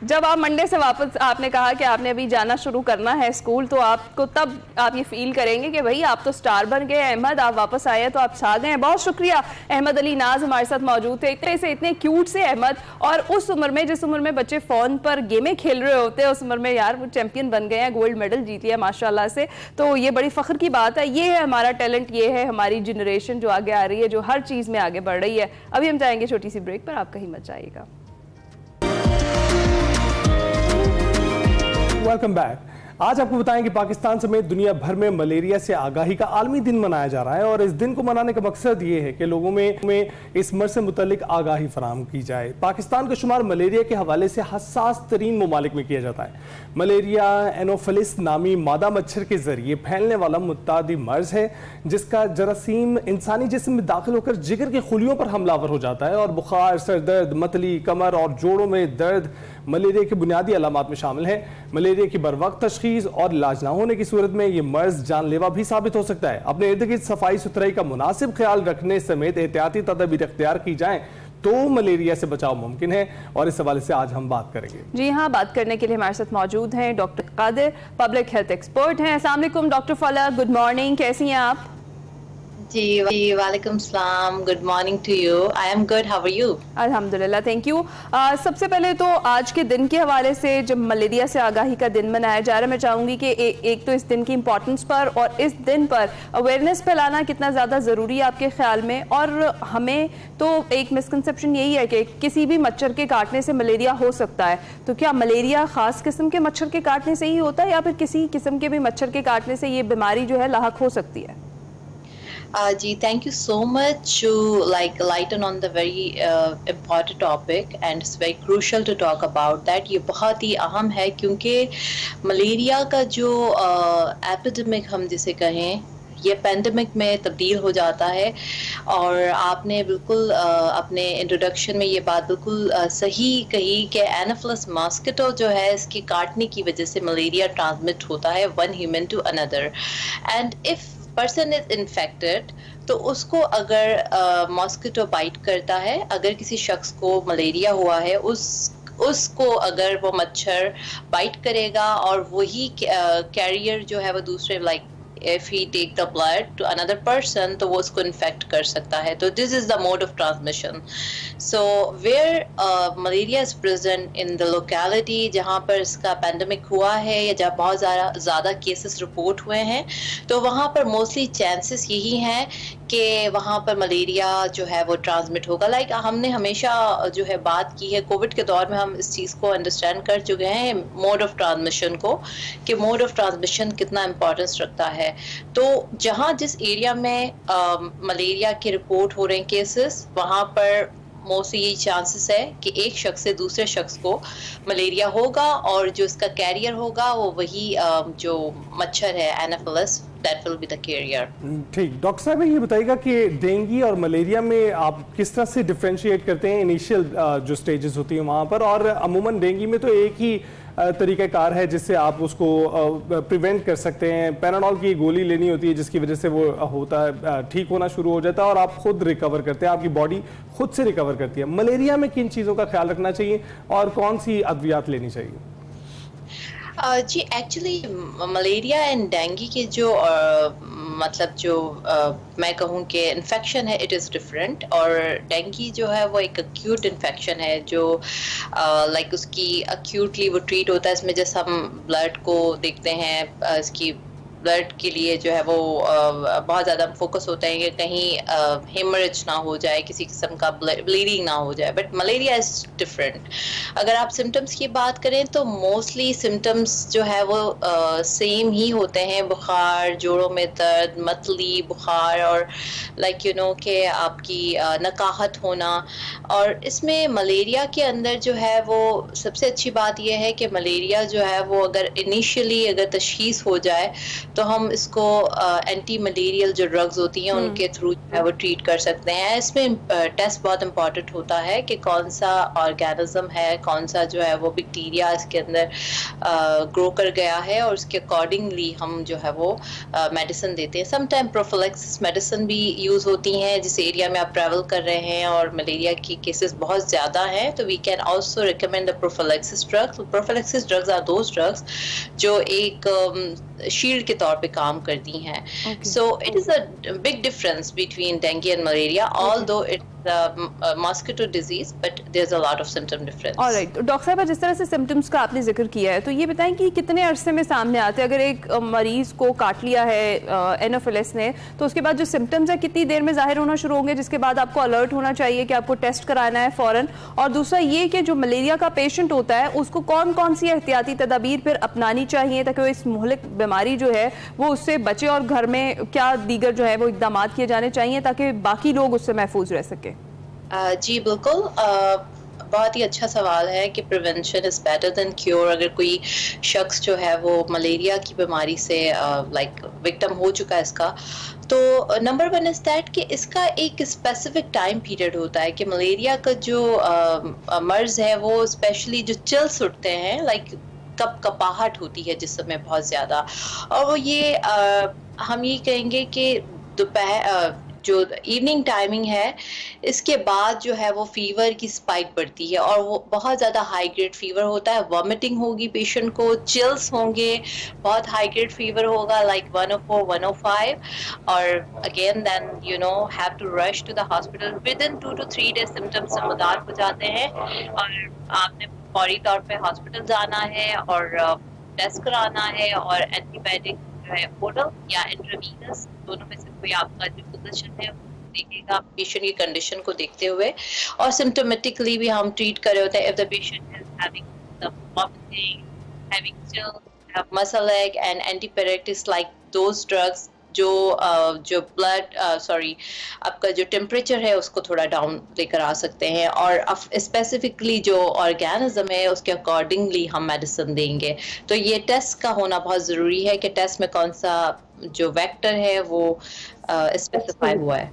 जब आप मंडे से वापस आपने कहा कि आपने अभी जाना शुरू करना है स्कूल, तो आपको तब आप ये फील करेंगे कि भाई आप तो स्टार बन गए अहमद, आप वापस आए तो आप छा गए हैं। बहुत शुक्रिया। अहमद अली नाज हमारे साथ मौजूद थे, इतने क्यूट से अहमद, और उस उम्र में जिस उम्र में बच्चे फ़ोन पर गेमें खेल रहे होते हैं, उस उम्र में यार वो चैंपियन बन गए हैं, गोल्ड मेडल जीत लिया माशाल्लाह से। तो ये बड़ी फ़ख्र की बात है। ये है हमारा टैलेंट, ये है हमारी जनरेशन जो आगे आ रही है, जो हर चीज़ में आगे बढ़ रही है। अभी हम जाएंगे छोटी सी ब्रेक पर, आप कहीं मत जाइएगा। Welcome back. आज आपको बताएं कि पाकिस्तान समेत दुनिया भर में मलेरिया से आगाही का आलमी दिन मनाया जा रहा है, और इस दिन को मनाने का मकसद ये है कि लोगों में इस मर्ज से मुतल्लिक आगाही फराहम की जाए। पाकिस्तान का शुमार मलेरिया के हवाले से हसास तरीन ममालिक में किया जाता है। मलेरिया एनोफिलिस नामी मादा मच्छर के जरिए फैलने वाला मुतादी मर्ज है, जिसका जरासीम इंसानी जिस्म में दाखिल होकर जिगर के खुलियों पर हमलावर हो जाता है, और बुखार, सर दर्द, मतली, कमर और जोड़ों में दर्द मलेरिया के बुनियादी अलामात में शामिल है। मलेरिया की बरवक्त तशखीस और इलाज ना होने की सूरत में ये मर्ज जानलेवा भी साबित हो सकता है। अपने इर्द गिर्द सफाई सुथराई का मुनासिब ख्याल रखने समेत एहतियाती तदबीर इख्तियार की जाएं तो मलेरिया से बचाव मुमकिन है, और इस हवाले से आज हम बात करेंगे। जी हाँ, बात करने के लिए हमारे साथ मौजूद हैं doctor Qadir, public health expert हैं। अस्सलाम वालेकुम डॉक्टर फला, गुड मॉर्निंग, कैसी हैं आप? जी वालेकुम सलाम, good morning to you. I am good, how are you? अल्हम्दुलिल्लाह, थैंक यू। सबसे पहले तो आज के दिन के हवाले से, जब मलेरिया से आगाही का दिन मनाया जा रहा है, मैं चाहूँगी कि एक तो इस दिन की इम्पोर्टेंस पर और इस दिन पर अवेयरनेस फैलाना कितना ज़्यादा ज़रूरी है आपके ख्याल में। और हमें तो एक मिसकंसेप्शन यही है कि किसी भी मच्छर के काटने से मलेरिया हो सकता है, तो क्या मलेरिया ख़ास किस्म के मच्छर के काटने से ही होता है, या फिर किसी किस्म के भी मच्छर के काटने से ये बीमारी जो है लाहक हो सकती है? जी, thank you so much to lighten on the very important topic, and it's very crucial to talk about that. ये बहुत ही अहम है, क्योंकि मलेरिया का जो एपिडेमिक हम जिसे कहें, ये पेंडेमिक में तब्दील हो जाता है। और आपने बिल्कुल अपने इंट्रोडक्शन में ये बात बिल्कुल सही कही कि एनाफिलस मॉस्किटो जो है, इसके काटने की वजह से मलेरिया ट्रांसमिट होता है one human to another. And if person is infected, तो उसको अगर मॉस्किटो बाइट करता है, अगर किसी शख्स को मलेरिया हुआ है, उसको अगर वो मच्छर बाइट करेगा और वही कैरियर जो है वो दूसरे if he take the blood to another person, तो वो उसको इन्फेक्ट कर सकता है। तो this is the mode of transmission. So where malaria is present in the locality जहाँ पर इसका पेंडेमिक हुआ है, या जहाँ बहुत ज़्यादा केसेस रिपोर्ट हुए हैं, तो वहाँ पर मोस्टली चांसेस यही हैं कि वहाँ पर मलेरिया जो है वो ट्रांसमिट होगा। हमने हमेशा जो है बात की है, कोविड के दौर में हम इस चीज़ को अंडरस्टैंड कर चुके हैं, मोड ऑफ ट्रांसमिशन को, कि मोड ऑफ ट्रांसमिशन कितना इम्पोर्टेंस रखता है। तो जहाँ जिस एरिया में मलेरिया के रिपोर्ट हो रहे हैं केसेस, वहाँ पर मोस्टली यही चांसेस है कि एक शख्स से दूसरे शख्स को मलेरिया होगा, और जो इसका कैरियर होगा वो वही जो मच्छर है anopheles, that will be the carrier. ठीक, डॉक्टर साहब ये बताइएगा कि डेंगू और मलेरिया में आप किस तरह से डिफरेंशिएट करते हैं इनिशियल जो स्टेजेस होती हैं वहाँ पर, और अमूमन डेंगू में तो एक ही तरीक़ाकार है जिससे आप उसको प्रिवेंट कर सकते हैं, पैराडोल की गोली लेनी होती है जिसकी वजह से वो होता है ठीक होना शुरू हो जाता है और आप खुद रिकवर करते हैं, आपकी बॉडी खुद से रिकवर करती है। मलेरिया में किन चीज़ों का ख्याल रखना चाहिए और कौन सी अद्वियात लेनी चाहिए? जी एक्चुअली मलेरिया एंड डेंगू के जो मतलब जो मैं कहूँ कि इन्फेक्शन है, इट इज़ डिफरेंट। और डेंगू जो है वो एक एक्यूट इन्फेक्शन है जो उसकी एक्यूटली वो ट्रीट होता है। इसमें जैसे हम ब्लड को देखते हैं, इसकी ब्लड के लिए जो है वो बहुत ज़्यादा फोकस होता है कि कहीं हेमरेज ना हो जाए, किसी किस्म का ब्लीडिंग ना हो जाए, बट मलेरिया इज डिफरेंट। अगर आप सिम्टम्स की बात करें तो मोस्टली सिम्टम्स जो है वो सेम ही होते हैं, बुखार, जोड़ों में दर्द, मतली, बुखार और लाइक यू नो कि आपकी नकाहत होना। और इसमें मलेरिया के अंदर जो है वो सबसे अच्छी बात यह है कि मलेरिया जो है वो अगर इनिशियली अगर तशखीस हो जाए तो हम इसको एंटी मलेरियल जो ड्रग्स होती हैं उनके थ्रू जो है वो ट्रीट कर सकते हैं। इसमें टेस्ट बहुत इंपॉर्टेंट होता है कि कौन सा ऑर्गेनिज्म है, कौन सा जो है वो बैक्टीरिया इसके अंदर ग्रो कर गया है और उसके अकॉर्डिंगली हम जो है वो मेडिसिन देते हैं। समटाइम प्रोफिलैक्सिस मेडिसिन भी यूज़ होती हैं। जिस एरिया में आप ट्रैवल कर रहे हैं और मलेरिया की केसेस बहुत ज़्यादा हैं तो we can also recommend the prophylaxis drugs. Prophylaxis drugs are those drugs जो एक शील्ड के तौर पे काम करती हैं। So it is a big difference between dengue and malaria, although it's mosquito disease but there is a lot of symptom difference. Alright, तो doctor साहब जिस तरह से सिम्टम्स का आपने जिक्र किया है तो ये बताएं कि कितने अरसे में सामने आते हैं? अगर एक मरीज को काट लिया है एनोफिलिस ने तो उसके बाद जो सिम्टम्स है कितनी देर में जाहिर होना शुरू होंगे जिसके बाद आपको अलर्ट होना चाहिए कि आपको टेस्ट कराना है फौरन? और दूसरा ये कि जो मलेरिया का पेशेंट होता है उसको कौन कौन सी एहतियाती तदाबीर फिर अपनानी चाहिए ताकि वो इस मुहलिक बीमारी जो है वो उससे बचे, और घर में क्या दीगर जो है वो इक़दाम किए जाने चाहिए ताकि बाकी लोग उससे महफूज रह सके? जी बिल्कुल, बहुत ही अच्छा सवाल है कि prevention is better than cure. अगर कोई शख्स जो है वो मलेरिया की बीमारी से लाइक विक्टिम हो चुका है इसका, तो नंबर वन इज़ दैट कि इसका एक स्पेसिफिक टाइम पीरियड होता है कि मलेरिया का जो मर्ज़ है वो स्पेशली जो चिल्स उठते हैं, लाइक कपाहट होती है जिस्म में बहुत ज़्यादा, और वो ये हम ये कहेंगे कि दोपहर जो इवनिंग टाइमिंग है इसके बाद जो है वो फीवर की स्पाइक बढ़ती है और वो बहुत ज़्यादा हाई ग्रेड फीवर होता है। वॉमिटिंग होगी पेशेंट को, चिल्स होंगे, बहुत हाई ग्रेड फीवर होगा लाइक 104, 105, और again then you know have to rush to the hospital. Within 2 to 3 days symptoms समझदार हो जाते हैं और आपने फौरी तौर पे हॉस्पिटल जाना है और टेस्ट कराना है और एंटीबायोटिक जो है ओरल या इंट्रावीनस दोनों में से कोई आपका जो पोजीशन है देखेगा पेशेंट की कंडीशन को देखते हुए। और सिम्टोमेटिकली भी हम ट्रीट कर रहे होते हैं। If the patient is having some vomiting, having chills, muscle ache and antipyretics like those drugs जो ब्लड आपका जो टेम्परेचर है उसको थोड़ा डाउन लेकर आ सकते हैं, और स्पेसिफिकली जो ऑर्गेनिज्म है उसके अकॉर्डिंगली हम मेडिसिन देंगे। तो ये टेस्ट का होना बहुत ज़रूरी है कि टेस्ट में कौन सा जो वेक्टर है वो स्पेसिफाई हुआ है।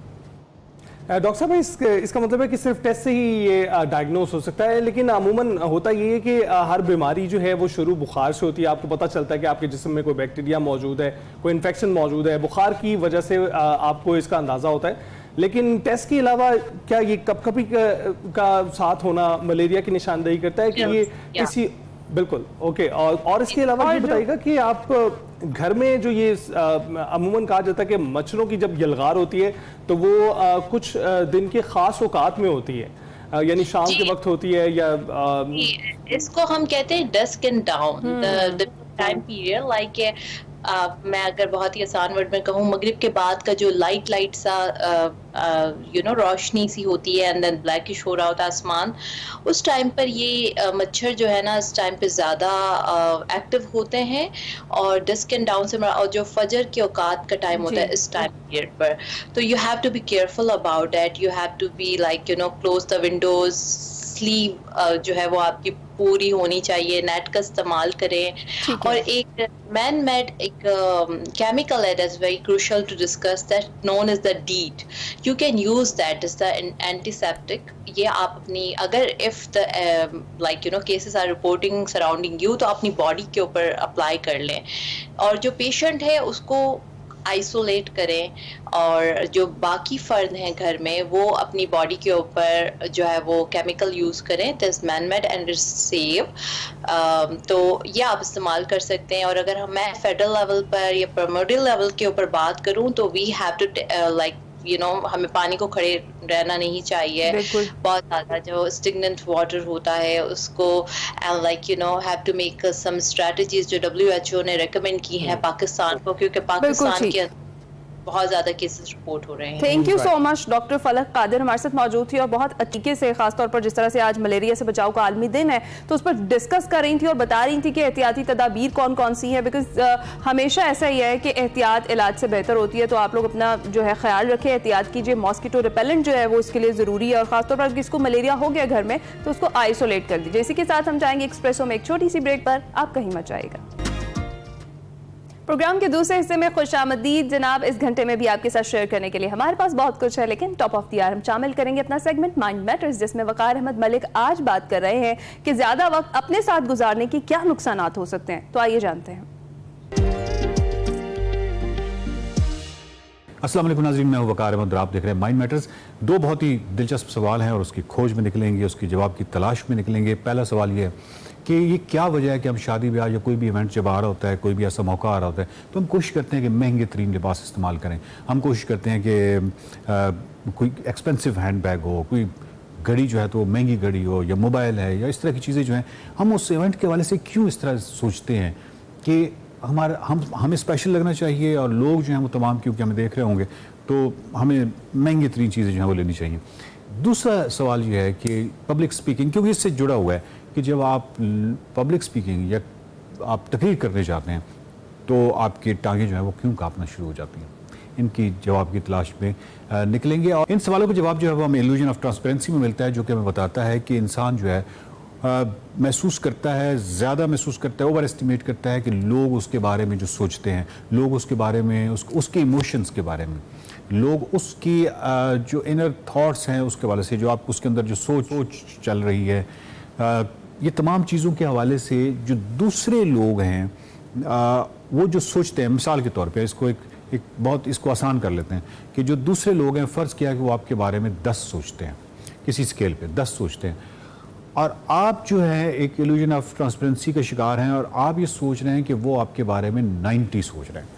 डॉक्टर साहब इसका मतलब है कि सिर्फ टेस्ट से ही ये डायग्नोस हो सकता है, लेकिन अमूमन होता ये है कि हर बीमारी जो है वो शुरू बुखार से होती है। आपको पता चलता है कि आपके जिस्म में कोई बैक्टीरिया मौजूद है, कोई इन्फेक्शन मौजूद है, बुखार की वजह से आपको इसका अंदाज़ा होता है। लेकिन टेस्ट के अलावा क्या ये कभी का साथ होना मलेरिया की निशानदेही करता है कि ये किसी बिल्कुल ओके। और इसके अलावा ये बताइएगा कि आप घर में जो ये अमूमन कहा जाता है कि मच्छरों की जब यलगार होती है तो वो कुछ दिन के खास औकात में होती है, यानी शाम के वक्त होती है, या इसको हम कहते हैं dusk and dawn the time period. Like मैं अगर बहुत ही आसान वर्ड में कहूँ, मगरिब के बाद का जो लाइट सा रोशनी सी होती है एंड देन ब्लैकिश हो रहा होता है आसमान, उस टाइम पर ये मच्छर जो है ना इस टाइम पे ज़्यादा एक्टिव होते हैं। और डस्क एंड डाउन से और जो फजर के औकात का टाइम होता है इस टाइम पीरियड पर, तो you have to be careful about that. You have to be like close the windows, sleeve जो है वो आपकी पूरी होनी चाहिए, नेट का इस्तेमाल करें। और एक मैन मेड एक केमिकल है that's very crucial to discuss, that known as the DEET. You can use that is the antiseptic. ये आप अपनी अगर if the cases are reporting surrounding you तो अपनी बॉडी के ऊपर अप्लाई कर लें, और जो पेशेंट है उसको आइसोलेट करें, और जो बाकी फ़र्द हैं घर में वो अपनी बॉडी के ऊपर जो है वो केमिकल यूज़ करें। This man made and is safe, तो ये आप इस्तेमाल कर सकते हैं। और अगर मैं फेडरल लेवल पर या प्राइमरी लेवल के ऊपर बात करूं तो वी हैव टू हमें पानी को खड़े रहना नहीं चाहिए। बहुत ज़्यादा जो स्टिग्नेंट वाटर होता है उसको have to make some strategies जो WHO ने रेकमेंड की है पाकिस्तान को, क्योंकि पाकिस्तान के बहुत ज्यादा केसेस रिपोर्ट हो रहे हैं। Thank you so much. Doctor फलक कादिर हमारे साथ मौजूद थी और बहुत तरीके से, खासतौर पर जिस तरह से आज मलेरिया से बचाव का आलमी दिन है तो उस पर डिस्कस कर रही थी और बता रही थी कि एहतियाती तदाबीर कौन कौन सी है, बिकॉज हमेशा ऐसा ही है कि एहतियात इलाज से बेहतर होती है। तो आप लोग अपना जो है ख्याल रखें, एहतियात कीजिए। मॉस्किटो रिपेलेंट जो है वो इसके लिए जरूरी है और खासतौर पर किसको मलेरिया हो गया घर में तो उसको आइसोलेट कर दीजिए। इसी के साथ हम जाएंगे एक्सप्रेसो में एक छोटी सी ब्रेक पर, आप कहीं मत जाइएगा। प्रोग्राम के दूसरे हिस्से में खुशामदीद जनाब। इस घंटे में भी आपके साथ शेयर करने के लिए हमारे पास बहुत कुछ है, लेकिन टॉप ऑफ द आवर हम शामिल करेंगे अपना सेगमेंट माइंड मैटर्स, जिसमें वकार अहमद मलिक आज बात कर रहे हैं कि ज्यादा वक्त अपने साथ गुजारने की क्या नुकसानात हो सकते हैं। तो आइए जानते हैं। अस्सलाम वालेकुम नाज़रीन, मैं हूं वकार अहमद और आप देख रहे हैं माइंड मैटर्स। दो बहुत ही दिलचस्प सवाल हैं और उसकी खोज में निकलेंगे, उसकी जवाब की तलाश में निकलेंगे। पहला सवाल ये है कि ये क्या वजह है कि हम शादी ब्याह या कोई भी इवेंट जब आ रहा होता है, कोई भी ऐसा मौका आ रहा होता है तो हम कोशिश करते हैं कि महंगे तरीन लिबास इस्तेमाल करें। हम कोशिश करते हैं कि कोई एक्सपेंसिव हैंड बैग हो, कोई घड़ी जो है तो महंगी घड़ी हो, या मोबाइल है, या इस तरह की चीज़ें जो हैं। हम उस इवेंट के हवाले से क्यों इस तरह सोचते हैं कि हमें स्पेशल लगना चाहिए और लोग जो हैं वो तमाम क्योंकि हमें देख रहे होंगे तो हमें महंगी तरीन चीज़ें जो हैं वो लेनी चाहिए। दूसरा सवाल ये है कि पब्लिक स्पीकिंग, क्योंकि इससे जुड़ा हुआ है कि जब आप पब्लिक स्पीकिंग या आप तकरीर करने जाते हैं तो आपकी टांगें जो है वो क्यों कांपना शुरू हो जाती हैं। इनकी जवाब की तलाश में निकलेंगे और इन सवालों का जवाब जो है वो हमें इल्यूजन ऑफ ट्रांसपेरेंसी में मिलता है, जो कि हमें बताता है कि इंसान जो है महसूस करता है, ज़्यादा महसूस करता है, ओवर एस्टिमेट करता है कि लोग उसके बारे में जो सोचते हैं, लोग उसके बारे में उसके इमोशंस के बारे में, लोग उसकी जो इनर थॉट्स हैं उसके हवाले से, जो आप उसके अंदर जो सोच चल रही है, ये तमाम चीज़ों के हवाले से जो दूसरे लोग हैं वो जो सोचते हैं। मिसाल के तौर पे इसको एक बहुत इसको आसान कर लेते हैं कि जो दूसरे लोग हैं, फ़र्ज़ किया कि वो आपके बारे में 10 सोचते हैं, किसी स्केल पे 10 सोचते हैं और आप जो है एक इल्यूजन ऑफ ट्रांसपेरेंसी का शिकार हैं और आप ये सोच रहे हैं कि वो आपके बारे में 90 सोच रहे हैं।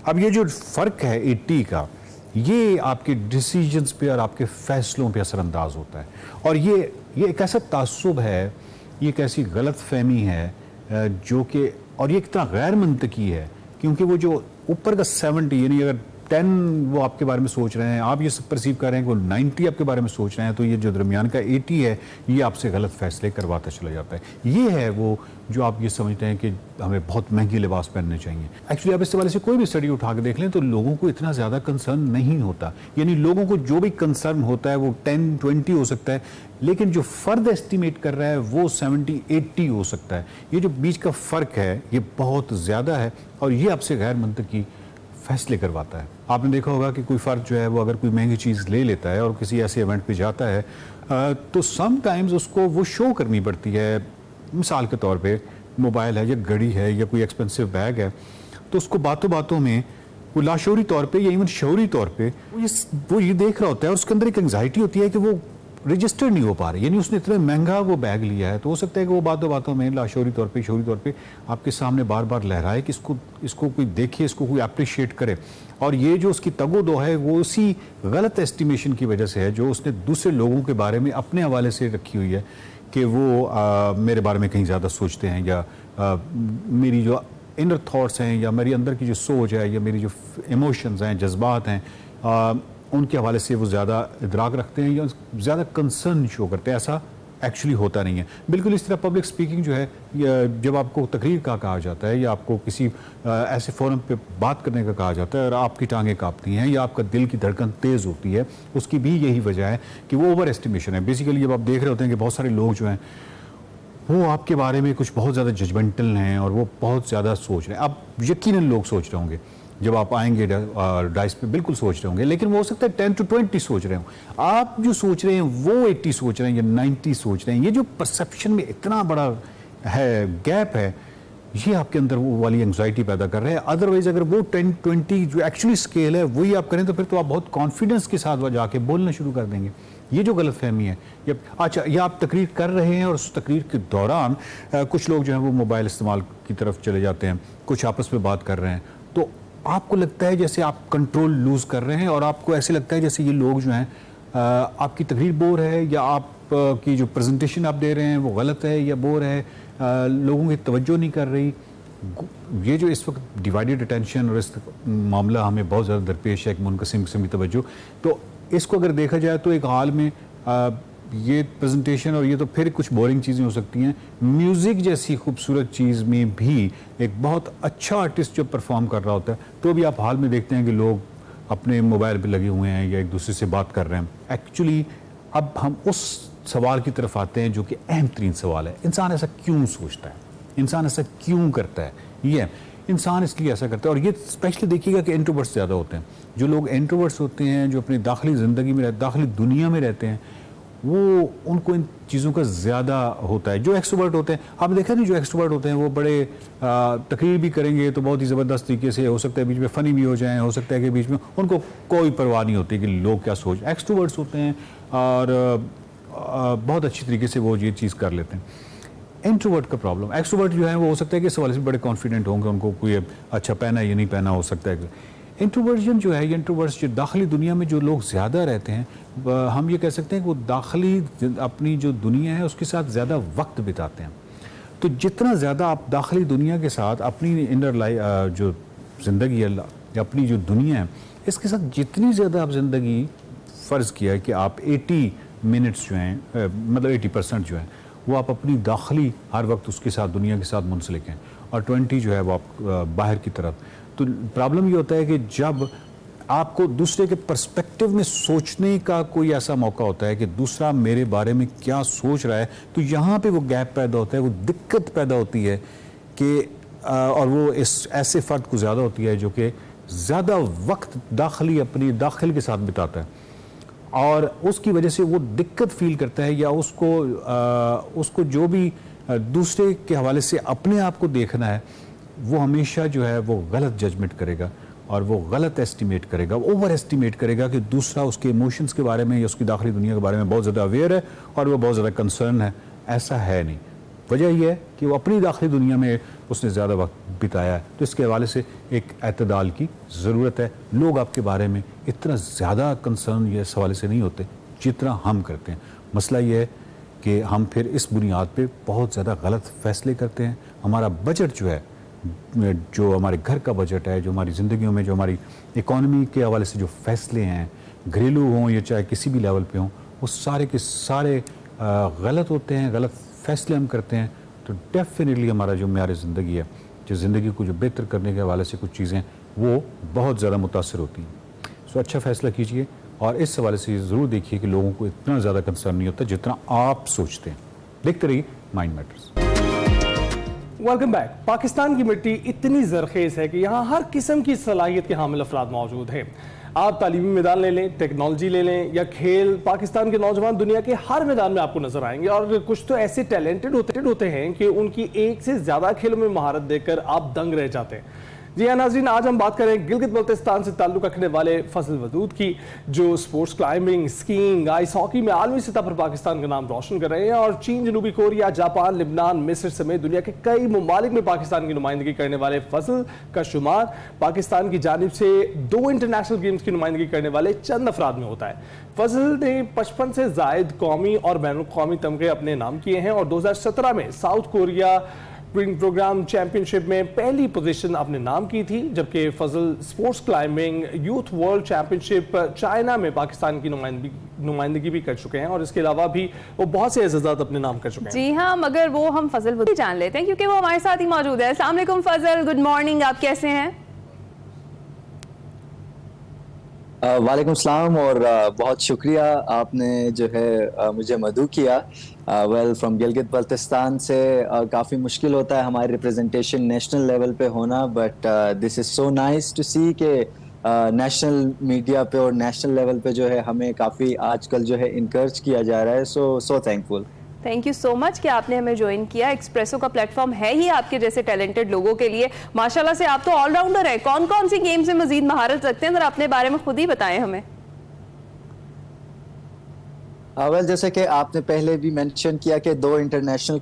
अब ये जो फ़र्क है 80 का, ये आपके डिसीजंस पे और आपके फ़ैसलों पे असरअंदाज होता है और ये एक ऐसा तासुब है, ये एक ऐसी गलत फहमी है जो कि, और ये इतना गैर मंतकी है क्योंकि वो जो ऊपर का 70 यानी अगर 10 वो आपके बारे में सोच रहे हैं, आप ये परसीव कर रहे हैं कि वो 90 आपके बारे में सोच रहे हैं, तो ये जो दरमियान का 80 है ये आपसे गलत फैसले करवाता चला जाता है। ये है वो जो आप ये समझते हैं कि हमें बहुत महंगी लिबास पहनने चाहिए। एक्चुअली आप इस वाले से कोई भी स्टडी उठा के देख लें तो लोगों को इतना ज़्यादा कंसर्न नहीं होता, यानी लोगों को जो भी कंसर्न होता है वो 10-20 हो सकता है, लेकिन जो फ़र्द एस्टिमेट कर रहा है वो 70-80 हो सकता है। ये जो बीच का फ़र्क है ये बहुत ज़्यादा है और ये आपसे गैर मंतकी फैसले करवाता है। आपने देखा होगा कि कोई फ़र्द जो है वो अगर कोई महंगी चीज़ ले लेता है और किसी ऐसे इवेंट पे जाता है तो समटाइम्स उसको वो शो करनी पड़ती है। मिसाल के तौर पे मोबाइल है या घड़ी है या कोई एक्सपेंसिव बैग है, तो उसको बातों बातों में वो लाशौरी तौर पे या इवन शौरी तौर पे वो ये देख रहा होता है और उसके अंदर एक एंग्जाइटी होती है कि वो रजिस्टर नहीं हो पा रहे, यानी उसने इतना महंगा वो बैग लिया है, तो हो सकता है कि वो बातों बातों में लाशौरी तौर पे शौरी तौर पे आपके सामने बार बार लहराए कि इसको कोई देखे, इसको कोई अप्रिशिएट करे। और ये जो उसकी तगोदो है वो उसी गलत एस्टिमेशन की वजह से है जो उसने दूसरे लोगों के बारे में अपने हवाले से रखी हुई है कि वो मेरे बारे में कहीं ज़्यादा सोचते हैं या मेरी जो इनर थॉट्स हैं या मेरी अंदर की जो सोच है या मेरी जो इमोशंस हैं, जज्बात हैं, उनके हवाले से वो ज़्यादा इदराक रखते हैं या ज़्यादा कंसर्न शो करते हैं। ऐसा एक्चुअली होता नहीं है। बिल्कुल इस तरह पब्लिक स्पीकिंग जो है, जब आपको तकरीर का कहा जाता है या आपको किसी ऐसे फोरम पे बात करने का कहा जाता है और आपकी टांगें कांपती हैं या आपका दिल की धड़कन तेज़ होती है, उसकी भी यही वजह है कि वो ओवर एस्टिमेशन है। बेसिकली जब आप देख रहे होते हैं कि बहुत सारे लोग जो हैं वो आपके बारे में कुछ बहुत ज़्यादा जजमेंटल हैं और वो बहुत ज़्यादा सोच रहे हैं। अब यकीनन लोग सोच रहे होंगे जब आप आएंगे डाइस पे, बिल्कुल सोच रहे होंगे, लेकिन वो हो सकता है 10 to 20 सोच रहे हो। आप जो सोच रहे हैं वो 80 सोच रहे हैं या 90 सोच रहे हैं। ये जो परसेप्शन में इतना बड़ा है गैप है, ये आपके अंदर वो वाली एंग्जाइटी पैदा कर रहे हैं। अदरवाइज अगर वो 10-20 जो एक्चुअली स्केल है वही आप करें तो फिर तो आप बहुत कॉन्फिडेंस के साथ वह जाके बोलना शुरू कर देंगे। ये जो गलत फहमी है, या आप तकरीर कर रहे हैं और उस तकरीर के दौरान कुछ लोग जो हैं वो मोबाइल इस्तेमाल की तरफ चले जाते हैं, कुछ आपस में बात कर रहे हैं, तो आपको लगता है जैसे आप कंट्रोल लूज कर रहे हैं और आपको ऐसे लगता है जैसे ये लोग जो हैं आपकी तकरीर बोर है या आप की जो प्रेजेंटेशन आप दे रहे हैं वो गलत है या बोर है, लोगों की तवज्जो नहीं कर रही। ये जो इस वक्त डिवाइडेड अटेंशन और इस मामला हमें बहुत ज़्यादा दरपेश है कि मुनक़सिम किस्म की तवज्जो, तो इसको अगर देखा जाए तो एक हाल में ये प्रेजेंटेशन और ये तो फिर कुछ बोरिंग चीज़ें हो सकती हैं। म्यूज़िक जैसी खूबसूरत चीज़ में भी एक बहुत अच्छा आर्टिस्ट जब परफॉर्म कर रहा होता है तो भी आप हाल में देखते हैं कि लोग अपने मोबाइल पे लगे हुए हैं या एक दूसरे से बात कर रहे हैं। एक्चुअली अब हम उस सवाल की तरफ आते हैं जो कि अहम तरीन सवाल है, इंसान ऐसा क्यों सोचता है, इंसान ऐसा क्यों करता है। ये इंसान इसलिए ऐसा करता है, और ये स्पेशली देखिएगा कि इंट्रोवर्ट्स ज़्यादा होते हैं। जो लोग इंट्रोवर्ट्स होते हैं, जो अपनी दाखिली ज़िंदगी में दाखिली दुनिया में रहते हैं, वो उनको इन चीज़ों का ज़्यादा होता है। जो एक्सट्रोवर्ट होते हैं, आपने देखा नहीं, जो एक्सट्रोवर्ट होते हैं वो बड़े तकरीर भी करेंगे तो बहुत ही ज़बरदस्त तरीके से, हो सकता है बीच में फ़नी भी हो जाएं, हो सकता है कि बीच में उनको कोई परवाह नहीं होती कि लोग क्या सोच। एक्सट्रोवर्ट्स होते हैं और बहुत अच्छी तरीके से वो ये चीज़ कर लेते हैं। इंट्रोवर्ट का प्रॉब्लम, एक्सट्रोवर्ट जो है वो हो सकता है कि इस हवाले से बड़े कॉन्फिडेंट होंगे, उनको कोई अच्छा पहना या नहीं पहना हो सकता है। इंट्रोवर्जन जो है, ये इंट्रोवर्ट्स जो दाखिली दुनिया में जो लोग ज़्यादा रहते हैं, हम ये कह सकते हैं कि वो दाखिली अपनी जो दुनिया है उसके साथ ज़्यादा वक्त बिताते हैं। तो जितना ज़्यादा आप दाखिली दुनिया के साथ अपनी इनर लाइफ जो ज़िंदगी है या अपनी जो दुनिया है इसके साथ जितनी ज़्यादा आप ज़िंदगी, फ़र्ज़ किया है कि आप 80 मिनट्स जो हैं, मतलब 80% जो है वो आप अपनी दाखिली हर वक्त उसके साथ दुनिया के साथ मुंसलिक हैं, और 20 जो है वो आप बाहर की तरफ। तो प्रॉब्लम ये होता है कि जब आपको दूसरे के पर्सपेक्टिव में सोचने का कोई ऐसा मौका होता है कि दूसरा मेरे बारे में क्या सोच रहा है, तो यहाँ पे वो गैप पैदा होता है, वो दिक्कत पैदा होती है कि और वो इस ऐसे फ़र्द को ज़्यादा होती है जो कि ज़्यादा वक्त अपनी दाखिल के साथ बिताता है, और उसकी वजह से वो दिक्कत फील करता है, या उसको जो भी दूसरे के हवाले से अपने आप को देखना है, वो हमेशा जो है वो गलत जजमेंट करेगा और वो गलत एस्टिमेट करेगा, ओवर एस्टिमेट करेगा कि दूसरा उसके इमोशंस के बारे में या उसकी दाखिली दुनिया के बारे में बहुत ज़्यादा अवेयर है और वो बहुत ज़्यादा कंसर्न है। ऐसा है नहीं। वजह यह है कि वो अपनी दाखिली दुनिया में उसने ज़्यादा वक्त बिताया है। तो इसके हवाले से एक एतदाल की ज़रूरत है। लोग आपके बारे में इतना ज़्यादा कंसर्न ये इस हवाले से नहीं होते जितना हम करते हैं। मसला ये है कि हम फिर इस बुनियाद पे बहुत ज़्यादा गलत फ़ैसले करते हैं। हमारा बजट जो है, जो हमारे घर का बजट है, जो हमारी ज़िंदगियों में जो हमारी इकॉनमी के हवाले से जो फ़ैसले हैं, घरेलू हों या चाहे किसी भी लेवल पे हों, वो सारे के सारे गलत होते हैं, गलत फ़ैसले हम करते हैं। तो डेफिनेटली हमारा जो मेयार ज़िंदगी है, जो ज़िंदगी को जो बेहतर करने के हवाले से कुछ चीज़ें वो बहुत ज़्यादा मुतासर होती हैं। सो अच्छा फ़ैसला कीजिए और इस हवाले से ज़रूर देखिए कि लोगों को इतना ज़्यादा कंसर्न नहीं होता जितना आप सोचते हैं। देखते रहिए mind matters. Welcome back. Pakistan की मिट्टी इतनी जरखेज है कि यहाँ हर किस्म की सलाहियत के हामिल अफराद मौजूद हैं। आप तालीमी मैदान ले लें, टेक्नोलॉजी ले लें या खेल, पाकिस्तान के नौजवान दुनिया के हर मैदान में आपको नजर आएंगे, और कुछ तो ऐसे टैलेंटेड होते हैं कि उनकी एक से ज्यादा खेलों में महारत देखकर आप दंग रह जाते हैं। जी हाँ नाज़रीन, आज हम बात करें गिलगित बल्तिस्तान से ताल्लुक़ रखने वाले फजल वदूद की, जो sports climbing, skiing, ice hockey में आलमी सतह पर पाकिस्तान का नाम रोशन कर रहे हैं, और चीन, जनूबी कोरिया, जापान, लिबनान, मिस्र समेत दुनिया के कई ममालिक में पाकिस्तान की नुमाइंदगी करने वाले फजल का शुमार पाकिस्तान की जानिब से 2 इंटरनेशनल गेम्स की नुमाइंदगी करने वाले चंद अफराद में होता है। फजल ने 55 से जायद कौमी और बैनुल कौमी तमगे अपने नाम किए हैं, और 2017 में साउथ कोरिया प्रोग्राम चैंपियनशिप में पहली पोजीशन अपने नाम की थी, जबकि Fazal sports climbing youth world championship China में पाकिस्तान की नुमाइंदगी भी कर चुके हैं, और इसके अलावा भी वो बहुत से एजाज़ात अपने नाम कर चुके हैं। जी हाँ, मगर वो हम फजल वदूद जान लेते हैं क्योंकि वो हमारे साथ ही मौजूद है। अस्सलाम वालेकुम फजल, गुड मॉर्निंग, आप कैसे हैं? वालेकुम सलाम, और बहुत शुक्रिया आपने जो है मुझे मदऊ किया। वेल, फ्रॉम गिलगित बल्तिस्तान से काफ़ी मुश्किल होता है हमारी रिप्रेजेंटेशन नेशनल लेवल पे होना, but this is so nice to see कि नेशनल मीडिया पे और नेशनल लेवल पे जो है हमें काफ़ी आजकल जो है इनकरेज किया जा रहा है। So thankful. Thank you so much कि आपने हमें ज्वाइन किया। एक्सप्रेसो का प्लेटफॉर्म है ही आपके जैसे टैलेंटेड लोगों के लिए। माशाल्लाह से आप तो ऑलराउंडर है। कौन कौन सी गेम्स में मजीद महारत रखते हैं, जरा अपने बारे में खुद ही बताएं हमें। वेल जैसे कि आपने पहले भी मेंशन किया कि दो इंटरनेशनल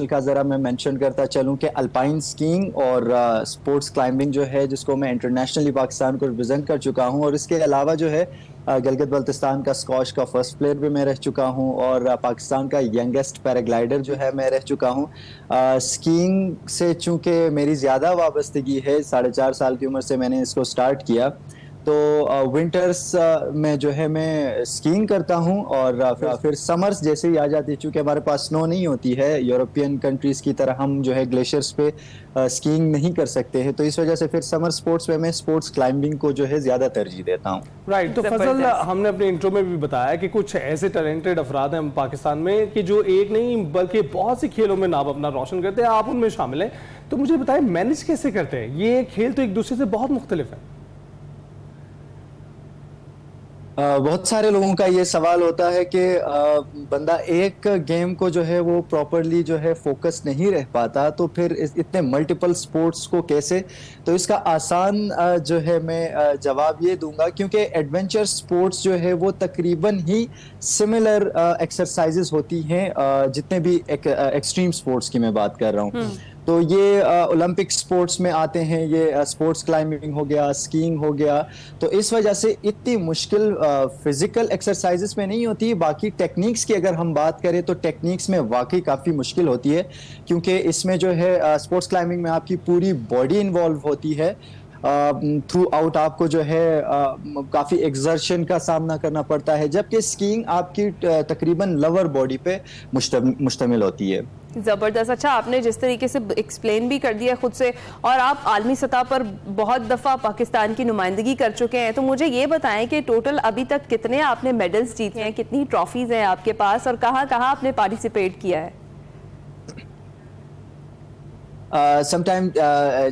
का ज़रा मैं मेंशन करता चलूं कि अल्पाइन स्कीइंग और स्पोर्ट्स क्लाइंबिंग जो है जिसको मैं इंटरनेशनली पाकिस्तान को रिप्रेजेंट कर चुका हूं, और इसके अलावा जो है गिलगित बल्तिस्तान का स्कॉश का फर्स्ट प्लेयर भी मैं रह चुका हूं, और पाकिस्तान का यंगेस्ट पैराग्लाइडर जो है मैं रह चुका हूं। स्कीइंग से चूंकि मेरी ज़्यादा वाबस्तगी है, 4.5 साल की उम्र से मैंने इसको स्टार्ट किया, तो विंटर्स में जो है मैं स्कीइंग करता हूं, और फिर समर्स जैसे ही आ जाती है, चूंकि हमारे पास स्नो नहीं होती है यूरोपियन कंट्रीज की तरह, हम जो है ग्लेशियर्स पे स्कीइंग नहीं कर सकते हैं, तो इस वजह से फिर समर स्पोर्ट्स में मैं स्पोर्ट्स क्लाइंबिंग को जो है ज्यादा तरजीह देता हूं। राइट, तो फजल हमने अपने इंट्रो में भी बताया कि कुछ ऐसे टैलेंटेड अफराद हैं पाकिस्तान में कि जो एक नहीं बल्कि बहुत सी खेलों में नाम अपना रोशन करते हैं, आप उनमें शामिल हैं, तो मुझे बताएं मैनेज कैसे करते हैं? ये खेल तो एक दूसरे से बहुत मुख्तलिफ है। बहुत सारे लोगों का ये सवाल होता है कि बंदा एक गेम को जो है वो प्रॉपरली जो है फोकस नहीं रह पाता, तो फिर इतने मल्टीपल स्पोर्ट्स को कैसे? तो इसका आसान जो है मैं जवाब ये दूंगा, क्योंकि एडवेंचर स्पोर्ट्स जो है वो तकरीबन ही सिमिलर एक्सरसाइजेस होती हैं, जितने भी एक्सट्रीम स्पोर्ट्स की मैं बात कर रहा हूँ। तो ये ओलंपिक स्पोर्ट्स में आते हैं, ये स्पोर्ट्स क्लाइंबिंग हो गया, स्कीइंग हो गया, तो इस वजह से इतनी मुश्किल फिजिकल एक्सरसाइजेस में नहीं होती। बाकी टेक्निक्स की अगर हम बात करें तो टेक्निक्स में वाकई काफ़ी मुश्किल होती है, क्योंकि इसमें जो है स्पोर्ट्स क्लाइंबिंग में आपकी पूरी बॉडी इन्वॉल्व होती है, थ्रू आउट आपको जो है काफ़ी एक्सर्शन का सामना करना पड़ता है, जबकि स्कीइंग आपकी तकरीबन लोअर बॉडी पे मुश्तमिल होती है। ज़बरदस्त। अच्छा, आपने जिस तरीके से एक्सप्लेन भी कर दिया खुद से, और आप आलमी सतह पर बहुत दफ़ा पाकिस्तान की नुमाइंदगी कर चुके हैं, तो मुझे ये बताएं कि टोटल अभी तक कितने आपने मेडल्स जीते हैं, कितनी ट्रॉफीज़ हैं आपके पास, और कहाँ कहाँ आपने पार्टिसिपेट किया है? समटाइम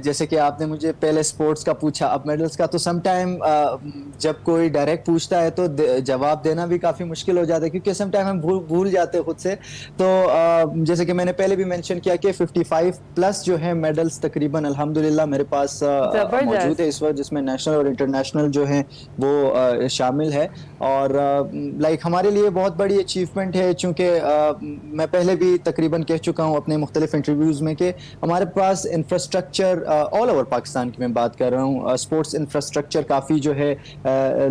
जैसे कि आपने मुझे पहले स्पोर्ट्स का पूछा, अब मेडल्स का, तो समटाइम जब कोई डायरेक्ट पूछता है तो जवाब देना भी काफ़ी मुश्किल हो जाता है, क्योंकि समटाइम हम भूल जाते हैं खुद से। तो जैसे कि मैंने पहले भी मेंशन किया कि 55 प्लस जो है मेडल्स तकरीबन अल्हम्दुलिल्लाह मेरे पास मौजूद है इस वक्त, जिसमें नेशनल और इंटरनेशनल जो है वो शामिल है, और लाइक हमारे लिए बहुत बड़ी अचीवमेंट है, चूँकि मैं पहले भी तकरीबन कह चुका हूँ अपने मुख्तलिफ इंटरव्यूज़ में कि हमारे पास इंफ्रास्ट्रक्चर ऑल ओवर पाकिस्तान की मैं बात कर रहा हूँ, स्पोर्ट्स इंफ्रास्ट्रक्चर काफ़ी जो है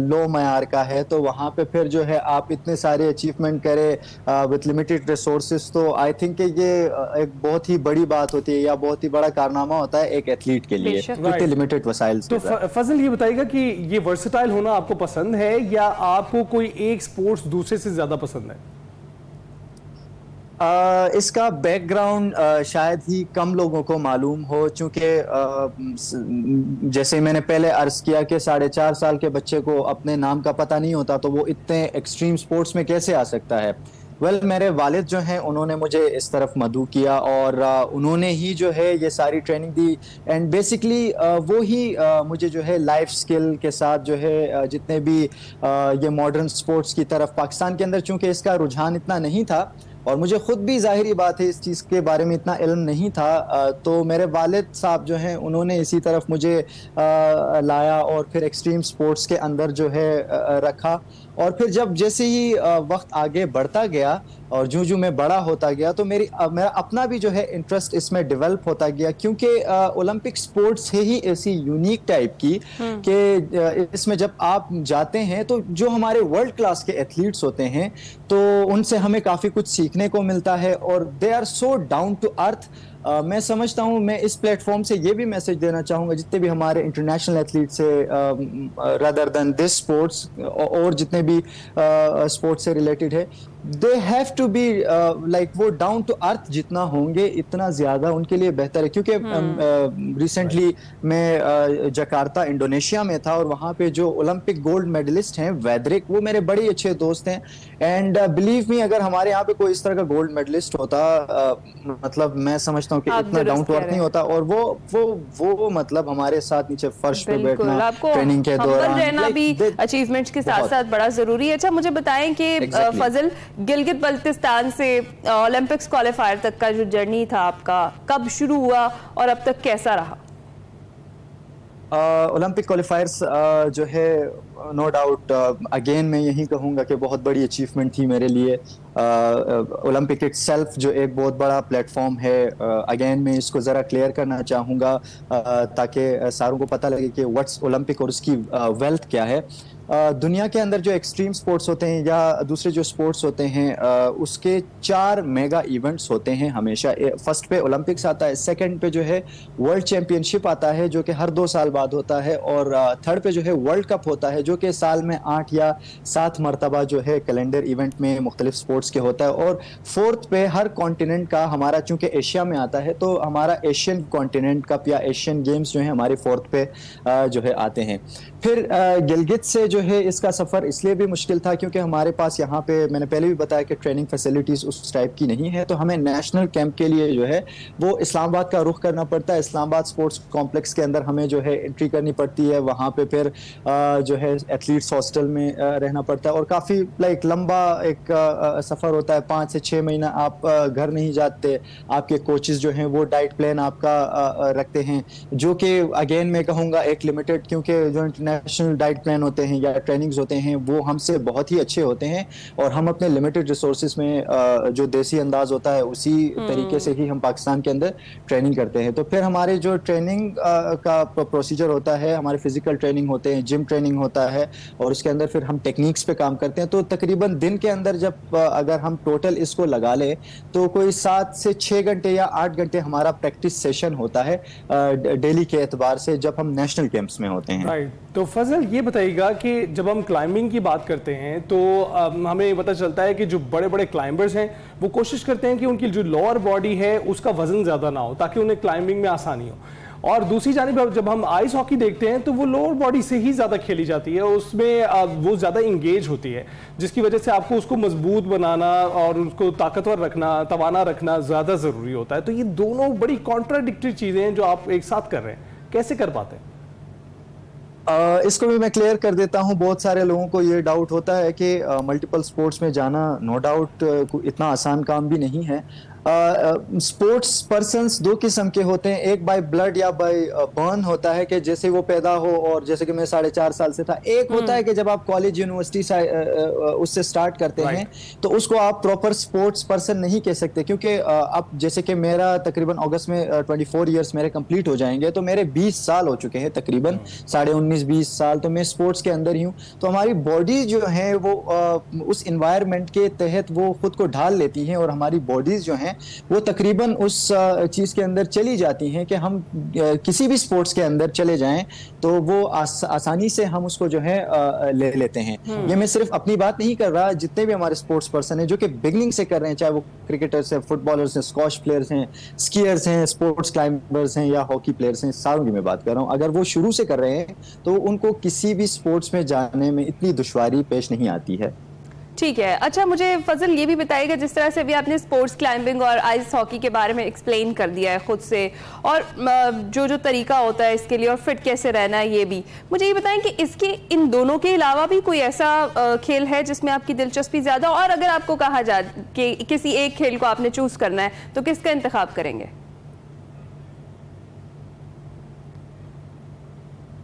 लो मयार का है, तो वहाँ पे फिर जो है आप इतने सारे अचीवमेंट करें विद लिमिटेड रिसोर्सेज, तो आई थिंक ये एक बहुत ही बड़ी बात होती है या बहुत ही बड़ा कारनामा होता है एक एथलीट के लिए, इतने लिमिटेड वसाइल। तो फजल ये बताइएगा कि ये वर्सेटाइल होना आपको पसंद है या आपको कोई एक स्पोर्ट्स दूसरे से ज़्यादा पसंद है? इसका बैकग्राउंड शायद ही कम लोगों को मालूम हो, चूँकि जैसे मैंने पहले अर्ज किया कि 4.5 साल के बच्चे को अपने नाम का पता नहीं होता, तो वो इतने एक्सट्रीम स्पोर्ट्स में कैसे आ सकता है? मेरे वालिद जो हैं उन्होंने मुझे इस तरफ मदऊ किया, और उन्होंने ही जो है ये सारी ट्रेनिंग दी, एंड बेसिकली वो ही मुझे जो है लाइफ स्किल के साथ जो है जितने भी ये मॉडर्न स्पोर्ट्स की तरफ पाकिस्तान के अंदर, चूँकि इसका रुझान इतना नहीं था और मुझे खुद भी जाहिरी बात है इस चीज़ के बारे में इतना इल्म नहीं था, तो मेरे वालिद साहब जो हैं उन्होंने इसी तरफ मुझे लाया और फिर एक्सट्रीम स्पोर्ट्स के अंदर जो है रखा। और फिर जब जैसे ही वक्त आगे बढ़ता गया और जो मैं बड़ा होता गया, तो मेरा अपना भी जो है इंटरेस्ट इसमें डेवलप होता गया, क्योंकि ओलंपिक स्पोर्ट्स है ही ऐसी यूनिक टाइप की कि इसमें जब आप जाते हैं तो जो हमारे वर्ल्ड क्लास के एथलीट्स होते हैं तो उनसे हमें काफ़ी कुछ सीखने को मिलता है, और they are so down to earth. मैं समझता हूँ, मैं इस प्लेटफॉर्म से ये भी मैसेज देना चाहूँगा जितने भी हमारे इंटरनेशनल एथलीट्स है रादर देन दिस स्पोर्ट्स और जितने भी स्पोर्ट्स से रिलेटेड है, they have to be like वो डाउन टू अर्थ जितना होंगे इतना ज़्यादा उनके लिए बेहतर है। क्योंकि रिसेंटली मैं जकार्ता इंडोनेशिया में था और वहाँ पे जो ओलंपिक गोल्ड मेडलिस्ट हैं वैदरिक, वो मेरे बड़े अच्छे दोस्त हैं, एंड बिलीव मी अगर हमारे यहाँ पे कोई इस तरह का गोल्ड मेडलिस्ट होता मतलब मैं समझता हूँ कि इतना डाउन टू अर्थ नहीं होता, और वो मतलब हमारे साथ नीचे फर्श पे बैठना ट्रेनिंग के दौरान रहना भी अचीवमेंट्स के साथ साथ बड़ा जरूरी है। अच्छा, मुझे बताएं कि फजल, गिलगित बल्तिस्तान से ओलंपिक्स क्वालिफायर तक का जो जर्नी था आपका, कब शुरू हुआ और अब तक कैसा रहा? ओलंपिक क्वालिफायर्स जो है नो डाउट अगेन मैं यही कहूँगा कि बहुत बड़ी अचीवमेंट थी मेरे लिए। ओलंपिक इटसेल्फ जो एक बहुत बड़ा प्लेटफॉर्म है, अगेन मैं इसको ज़रा क्लियर करना चाहूँगा ताकि सारों को पता लगे कि व्हाट्स ओलंपिक और उसकी वेल्थ क्या है। दुनिया के अंदर जो एक्सट्रीम स्पोर्ट्स होते हैं या दूसरे जो स्पोर्ट्स होते हैं उसके 4 मेगा इवेंट्स होते हैं हमेशा। फर्स्ट पे ओलंपिक्स आता है, सेकंड पे जो है वर्ल्ड चैंपियनशिप आता है जो कि हर 2 साल बाद होता है, और थर्ड पे जो है वर्ल्ड कप होता है जो कि साल में 8 या 7 मरतबा जो है कैलेंडर इवेंट में मुख्तलिफ स्पोर्ट्स के होता है। और फोर्थ पे हर कॉन्टिनेंट का, हमारा चूंकि एशिया में आता है तो हमारा एशियन कॉन्टिनेंट कप या एशियन गेम्स जो है हमारे फोर्थ पे जो है आते हैं। फिर गिलगित से जो है इसका सफ़र इसलिए भी मुश्किल था क्योंकि हमारे पास यहाँ पे मैंने पहले भी बताया कि ट्रेनिंग फैसिलिटीज़ उस टाइप की नहीं है, तो हमें नेशनल कैंप के लिए जो है वो इस्लामाबाद का रुख करना पड़ता है। इस्लामाबाद स्पोर्ट्स कॉम्प्लेक्स के अंदर हमें जो है एंट्री करनी पड़ती है, वहाँ पे फिर जो है एथलीट्स हॉस्टल में रहना पड़ता है और काफ़ी लंबा एक सफ़र होता है। 5 से 6 महीना आप घर नहीं जाते, आपके कोचेस जो हैं वो डाइट प्लान आपका रखते हैं जो कि अगेन मैं कहूँगा एक लिमिटेड, क्योंकि जो इंटरनेशनल डाइट प्लान होते हैं या ट्रेनिंग्स होते हैं वो हमसे बहुत ही अच्छे होते हैं और हम अपने लिमिटेड रिसोर्सेज में जो देसी अंदाज होता है उसी तरीके से ही हम पाकिस्तान के अंदर ट्रेनिंग करते हैं। तो फिर हमारे जो ट्रेनिंग का प्रोसीजर होता है, हमारे फिजिकल ट्रेनिंग होते हैं, जिम ट्रेनिंग होता है और उसके अंदर फिर हम टेक्निक्स पे काम करते हैं। तो तकरीबन दिन के अंदर जब अगर हम टोटल इसको लगा ले तो कोई 7 से 6 घंटे या 8 घंटे हमारा प्रैक्टिस सेशन होता है डेली के एतबार से जब हम नेशनल गेम्स में होते हैं। राइट। तो फजल ये बताइएगा कि जब हम क्लाइंबिंग की बात करते हैं तो हमें पता चलता है कि जो बड़े बड़े क्लाइंबर्स हैं वो कोशिश करते हैं कि उनकी जो लोअर बॉडी है उसका वजन ज़्यादा ना हो ताकि उन्हें क्लाइंबिंग में आसानी हो, और दूसरी जानिब जब हम आइस हॉकी देखते हैं तो वो लोअर बॉडी से ही ज़्यादा खेली जाती है, उसमें वो ज़्यादा इंगेज होती है जिसकी वजह से आपको उसको मजबूत बनाना और उसको ताकतवर रखना, तवाना रखना ज़्यादा ज़रूरी होता है। तो ये दोनों बड़ी कॉन्ट्राडिक्टरी चीज़ें हैं जो आप एक साथ कर रहे हैं, कैसे कर पाते हैं? इसको भी मैं क्लियर कर देता हूं। बहुत सारे लोगों को ये डाउट होता है कि मल्टीपल स्पोर्ट्स में जाना नो डाउट इतना आसान काम भी नहीं है। स्पोर्ट्स पर्सन्स 2 किस्म के होते हैं, एक बाय ब्लड या बाय बर्न होता है कि जैसे वो पैदा हो और जैसे कि मैं 4.5 साल से था। एक होता है कि जब आप कॉलेज यूनिवर्सिटी से उससे स्टार्ट करते हैं तो उसको आप प्रॉपर स्पोर्ट्स पर्सन नहीं कह सकते, क्योंकि अब जैसे कि मेरा तकरीबन अगस्त में 24 ईयर्स मेरे कंप्लीट हो जाएंगे, तो मेरे 20 साल हो चुके हैं तकरीबन 19.5-20 साल तो मैं स्पोर्ट्स के अंदर ही हूँ। तो हमारी बॉडी जो है वो उस इन्वायरमेंट के तहत वो खुद को ढाल लेती हैं और हमारी बॉडीज जो हैं वो तकरीबन उस चीज के अंदर चली जाती हैं कि हम किसी भी स्पोर्ट्स के अंदर चले जाएं तो वो आसानी से हम उसको जो है ले लेते हैं। ये मैं सिर्फ अपनी बात नहीं कर रहा, जितने भी हमारे स्पोर्ट्स पर्सन हैं जो कि बिगनिंग से कर रहे हैं, चाहे वो क्रिकेटर्स हैं, फुटबॉलर्स हैं, स्क्वॉश प्लेयर्स हैं, स्कीयर्स हैं, स्पोर्ट्स क्लाइंबर्स हैं या हॉकी प्लेयर्स हैं, सारों की मैं बात कर रहा हूँ, अगर वो शुरू से कर रहे हैं तो उनको किसी भी स्पोर्ट्स में जाने में इतनी दुश्वारी पेश नहीं आती है। ठीक है। अच्छा, मुझे फजल ये भी बताइएगा, जिस तरह से भी आपने स्पोर्ट्स क्लाइंबिंग और आइस हॉकी के बारे में एक्सप्लेन कर दिया है खुद से, और जो तरीका होता है इसके लिए और फिट कैसे रहना है, ये भी मुझे ये बताएं कि इसके इन दोनों के अलावा भी कोई ऐसा खेल है जिसमें आपकी दिलचस्पी ज़्यादा, और अगर आपको कहा जाए कि किसी एक खेल को आपने चूज़ करना है तो किसका इंतखाब करेंगे?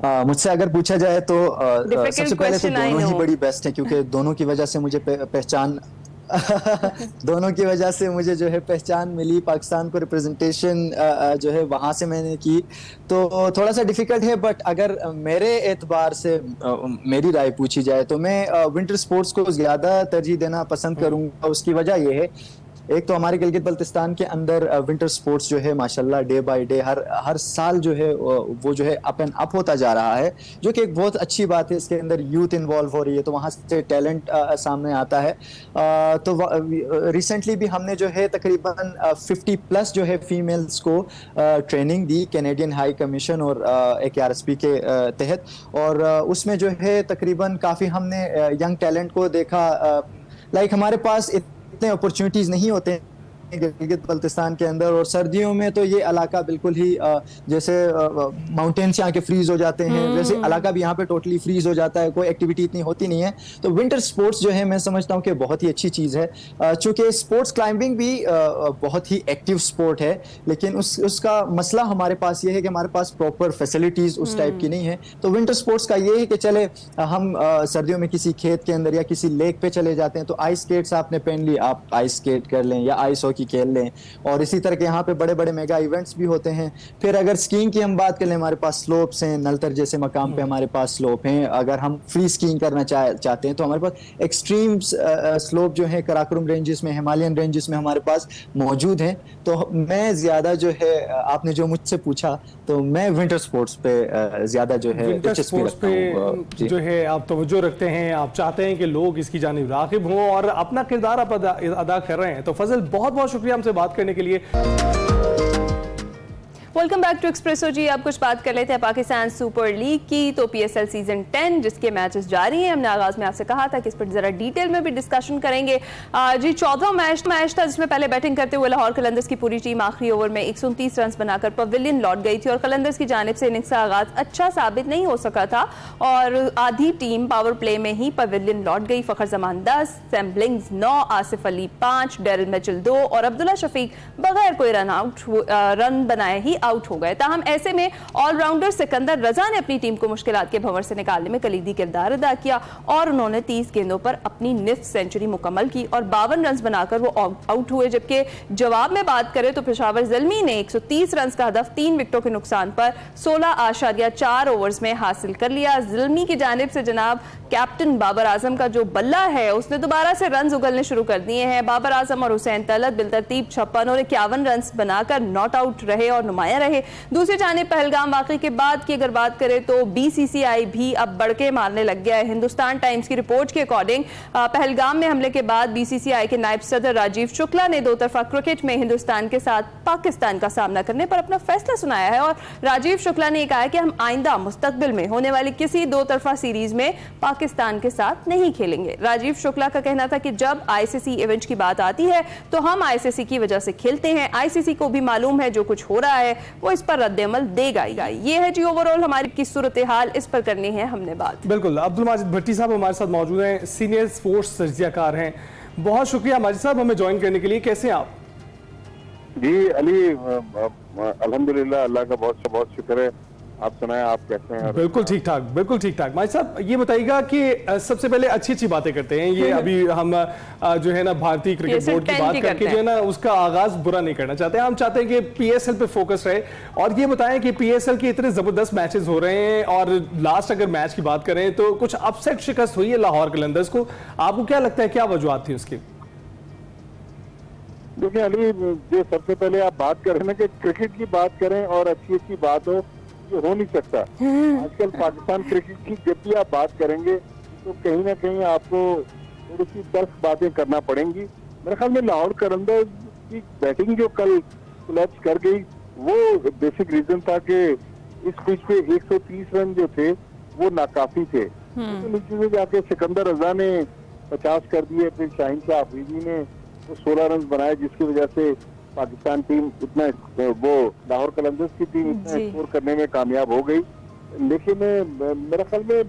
मुझसे अगर पूछा जाए तो सबसे पहले तो दोनों ही बड़ी बेस्ट है, क्योंकि दोनों की वजह से मुझे पहचान दोनों की वजह से मुझे जो है पहचान मिली, पाकिस्तान को रिप्रेजेंटेशन जो है वहाँ से मैंने की, तो थोड़ा सा डिफिकल्ट है। बट अगर मेरे एतबार से मेरी राय पूछी जाए तो मैं विंटर स्पोर्ट्स को ज़्यादा तरजीह देना पसंद करूँगा। उसकी वजह यह है, एक तो हमारे गिलगित बल्तिस्तान के अंदर विंटर स्पोर्ट्स जो है माशाल्लाह डे बाय डे हर साल जो है वो जो है अप एंड अप होता जा रहा है, जो कि एक बहुत अच्छी बात है। इसके अंदर यूथ इन्वॉल्व हो रही है तो वहाँ से टैलेंट सामने आता है। तो रिसेंटली भी हमने जो है तकरीबन 50+ जो है फीमेल्स को ट्रेनिंग दी कैनेडियन हाई कमीशन और AKRSP के तहत, और उसमें जो है तकरीबन काफ़ी हमने यंग टैलेंट को देखा। हमारे पास इतने अपॉर्चुनिटीज़ नहीं होते गिलगित बल्तिस्तान के अंदर, और सर्दियों में तो ये इलाका बिल्कुल ही जैसे माउंटेन्स यहाँ के फ्रीज हो जाते हैं, वैसे इलाका भी यहाँ पे टोटली फ्रीज हो जाता है, कोई एक्टिविटी इतनी होती नहीं है। तो विंटर स्पोर्ट्स जो है मैं समझता हूँ कि बहुत ही अच्छी चीज़ है। चूँकि स्पोर्ट्स क्लाइंबिंग भी बहुत ही एक्टिव स्पोर्ट है, लेकिन उसका मसला हमारे पास ये है कि हमारे पास प्रॉपर फैसिलिटीज़ उस टाइप की नहीं है। तो विंटर स्पोर्ट्स का ये है कि चले हम सर्दियों में किसी खेत के अंदर या किसी लेक पे चले जाते हैं, तो आइस स्केट्स आपने पहन ली, आप आइस स्केट कर लें या आइस हॉकी खेल लें, और इसी तरह के यहाँ पे बड़े बड़े मेगा इवेंट्स भी होते हैं। फिर अगर स्कीइंग की हम बात कर लें, हमारे पास स्लोप्स हैं, नलतर जैसे मकाम पे हमारे पास स्लोप हैं। अगर हम फ्री स्कीइंग करना चाहते हैं तो हमारे पास एक्सट्रीम स्लोप जो है कराकोरम रेंजेस में, हिमालयन रेंजेस में हमारे पास मौजूद हैं। तो मैं ज्यादा जो है, आपने जो मुझसे पूछा, तो मैं विंटर स्पोर्ट्स पे ज्यादा जो है दिलचस्पी रखता हूं, जो है आप तवज्जो रखते हैं, आप चाहते हैं कि लोग इसकी जानिब राग़िब हों और अपना किरदार आप अदा कर रहे हैं। तो फजल, बहुत बहुत शुक्रिया हमसे बात करने के लिए। वेलकम बैक टू एक्सप्रेसो जी। आप कुछ बात कर लेते हैं पाकिस्तान सुपर लीग की। तो पीएसएल सीजन 10 जिसके मैचेस जारी हैं, हमने आगाज में आपसे कहा था कि इस पर जरा डिटेल में भी डिस्कशन करेंगे। जी 14वां मैच था जिसमें पहले बैटिंग करते हुए लाहौर कलंदर्स की पूरी टीम आखिरी ओवर में 129 रन बनाकर पवेलियन लौट गई थी और कलंदर्स की जानिब से इनिंग्स का आगाज अच्छा साबित नहीं हो सका था और आधी टीम पावर प्ले में ही पवेलियन लौट गई। Fakhar Zaman 10, Sam Billings 9, Asif Ali 5, Daryl Mitchell 2 और अब्दुल्ला शफीक बगैर कोई रन बनाए ही आउट हो गए। ताहम ऐसे में ऑलराउंडर सिकंदर रजा ने अपनी टीम को मुश्किलात के भंवर से निकालने में कलीदी किरदार अदा किया और उन्होंने 30 गेंदों पर अपनी निफ्ट सेंचुरी मुकम्मल की और 52 रन बनाकर वो आउट हुए। जबकि जवाब में बात करें तो पेशावर ज़ल्मी ने 130 रन का हदफ 3 विकेटों के नुकसान पर 16.4 ओवर्स में हासिल कर लिया। ज़ल्मी की जानिब से जनाब कैप्टन बाबर आजम का जो बल्ला है उसने दोबारा से रन उगलने शुरू कर दिए हैं। बाबर आजम और हुसैन तलत बिलतरतीब 56 और 51 रन बनाकर नॉट आउट रहे और नुमाया रहे। दूसरी जानिब पहलगाम वाकई के बाद की अगर बात करें तो बीसीसीआई भी अब बड़के मारने लग गया है। हिंदुस्तान टाइम्स की रिपोर्ट के अकॉर्डिंग पहलगाम में हमले के बाद बीसीसीआई के नायब सदर राजीव शुक्ला ने दो तरफा क्रिकेट में हिंदुस्तान के साथ पाकिस्तान का सामना करने पर अपना फैसला सुनाया है और राजीव शुक्ला ने कहा है कि हम आइंदा मुस्तकबिल में होने वाली किसी दो तरफा सीरीज में पाकिस्तान के साथ नहीं खेलेंगे। राजीव शुक्ला का कहना था कि जब आईसीसी इवेंट की बात आती है तो हम आईसीसी की वजह से खेलते हैं। आईसीसी को भी मालूम है जो कुछ हो रहा है वो इस पर रद्द-ए-अमल देगा। ये है जी ओवरऑल हमारी की सूरत हाल, इस पर करनी है हमने बात। बिल्कुल, अब्दुल माजिद भट्टी साहब हमारे साथ मौजूद हैं, सीनियर स्पोर्ट्स तजज़ियाकार हैं। बहुत शुक्रिया माजिद साहब हमें ज्वाइन करने के लिए। कैसे हैं आप? जी अली, अल्हम्दुलिल्लाह, अल्लाह का बहुत बहुत शुक्र है। आप सुनाएं, आप कैसे हैं? बिल्कुल ठीक ठाक, बिल्कुल ठीक ठाक। माजिद साहब ये बताइएगा कि सबसे पहले अच्छी बात करते हैं। ये अभी हम जो है ना भारतीय क्रिकेट बोर्ड की बात करके जो है ना उसका आगाज बुरा नहीं करना चाहते हैं। हम चाहते हैं कि पीएसएल पे फोकस रहे और ये बताएं कि पीएसएल के इतने जबरदस्त मैचेस हो रहे हैं और लास्ट अगर मैच की बात करें तो कुछ अपसेट शिकस्त हुई है लाहौर कलंदर्स को। आपको क्या लगता है, क्या वजूहत थी उसकी? देखिए अली, जो सबसे पहले आप बात करें ना कि क्रिकेट की बात करें और अच्छी बात हो नहीं सकता। आजकल पाकिस्तान क्रिकेट की जब भी आप बात करेंगे तो कहीं ना कहीं आपको थोड़ी सी तल्ख बातें करना पड़ेंगी। मेरे ख्याल में लाहौर कलंदर्स की बैटिंग जो कल कोलैप्स कर गई वो बेसिक रीजन था कि इस पिच पे 130 रन जो थे वो नाकाफी थे। तो नीचे में जाके सिकंदर रजा ने 50 कर दिए, फिर शाहीन शाह अफरीदी ने 16 रन बनाए जिसकी वजह से पाकिस्तान टीम इतना वो लाहौर कलंदर्स की टीम इतना स्कोर करने में कामयाब हो गई। लेकिन मेरे ख्याल में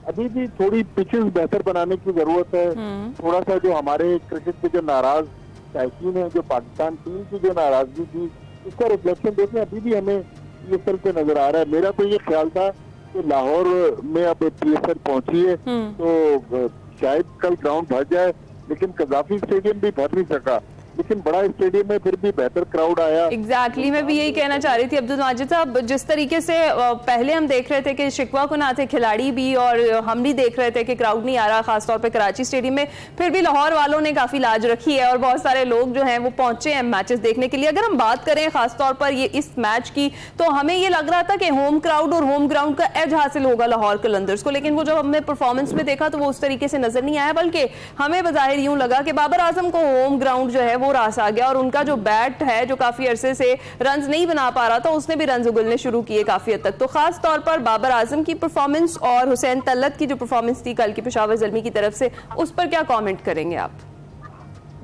अभी भी थोड़ी पिचेस बेहतर बनाने की जरूरत है। थोड़ा सा जो हमारे क्रिकेट के जो नाराज शायकीन है, जो पाकिस्तान टीम की जो नाराजगी थी उसका रिफ्लेक्शन देखें अभी भी हमें पीएसएल पे नजर आ रहा है। मेरा तो ये ख्याल था कि लाहौर में अब पीएसएल पहुंची है तो शायद कल ग्राउंड भर जाए, लेकिन कजाफी स्टेडियम भी भर नहीं सका। लेकिन बड़ा स्टेडियम में फिर भी बेहतर क्राउड आया। एग्जैक्टली मैं भी यही कहना चाह रही थी अब्दुल माजिद साहब, जिस तरीके से पहले हम देख रहे थे कि शिकवा को ना थे खिलाड़ी भी और हम भी देख रहे थे कि क्राउड नहीं आ रहा खासतौर पे कराची स्टेडियम में, फिर भी लाहौर वालों ने काफी लाज रखी है और बहुत सारे लोग जो हैं वो पहुंचे हैं मैचेस देखने के लिए। अगर हम बात करें खासतौर पर ये इस मैच की तो हमें ये लग रहा था कि होम क्राउड और होम ग्राउंड का एज हासिल होगा लाहौर कलंदर्स को, लेकिन वो जब हमने परफॉर्मेंस में देखा तो वो उस तरीके से नजर नहीं आया, बल्कि हमें बज़ाहिर यूं लगा कि बाबर आजम को होम ग्राउंड जो है वो रास आ गया और उनका जो बैट है जो काफी अरसे से रन्स नहीं बना पा रहा था उसने भी रन्स उगलने शुरू किए काफी हद तक। तो खास तौर पर बाबर आजम की परफॉर्मेंस और हुसैन तलत की जो परफॉर्मेंस थी कल की पेशावर ज़ल्मी की तरफ से, उस पर क्या कमेंट करेंगे आप?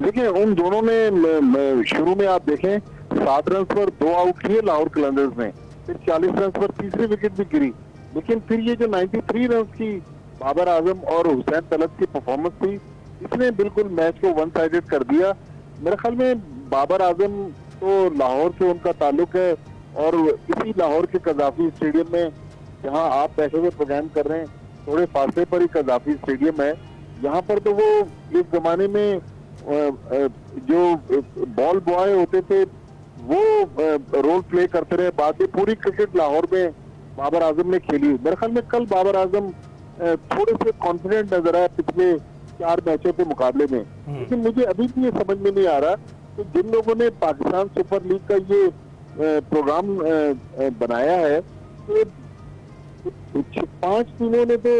देखिए उन दोनों ने शुरू में आप देखें 7 रन पर 2 आउट किए लाहौर कलंदर्स ने, फिर 40 रन पर तीसरी विकेट भी गिरी, लेकिन फिर ये जो 93 रन की बाबर आजम और हुसैन तलत की परफॉर्मेंस थी, इसने बिल्कुल मैच को वन साइडेड कर दिया। मेरे ख्याल में बाबर आजम तो लाहौर से उनका ताल्लुक है और इसी लाहौर के कज़ाफ़ी स्टेडियम में, जहां आप बैठे हुए प्रोग्राम कर रहे हैं, थोड़े फासले पर ही कज़ाफ़ी स्टेडियम है। यहाँ पर तो वो एक जमाने में जो बॉल बॉय होते थे वो रोल प्ले करते रहे, बाकी पूरी क्रिकेट लाहौर में बाबर आजम ने खेली। मेरे ख्याल में कल बाबर आजम थोड़े से कॉन्फिडेंट नजर आया पिछले 4 मैचों के मुकाबले में, लेकिन मुझे अभी भी ये समझ में नहीं आ रहा कि जिन लोगों ने पाकिस्तान सुपर लीग का ये प्रोग्राम बनाया है, तो 5 टीमों ने तो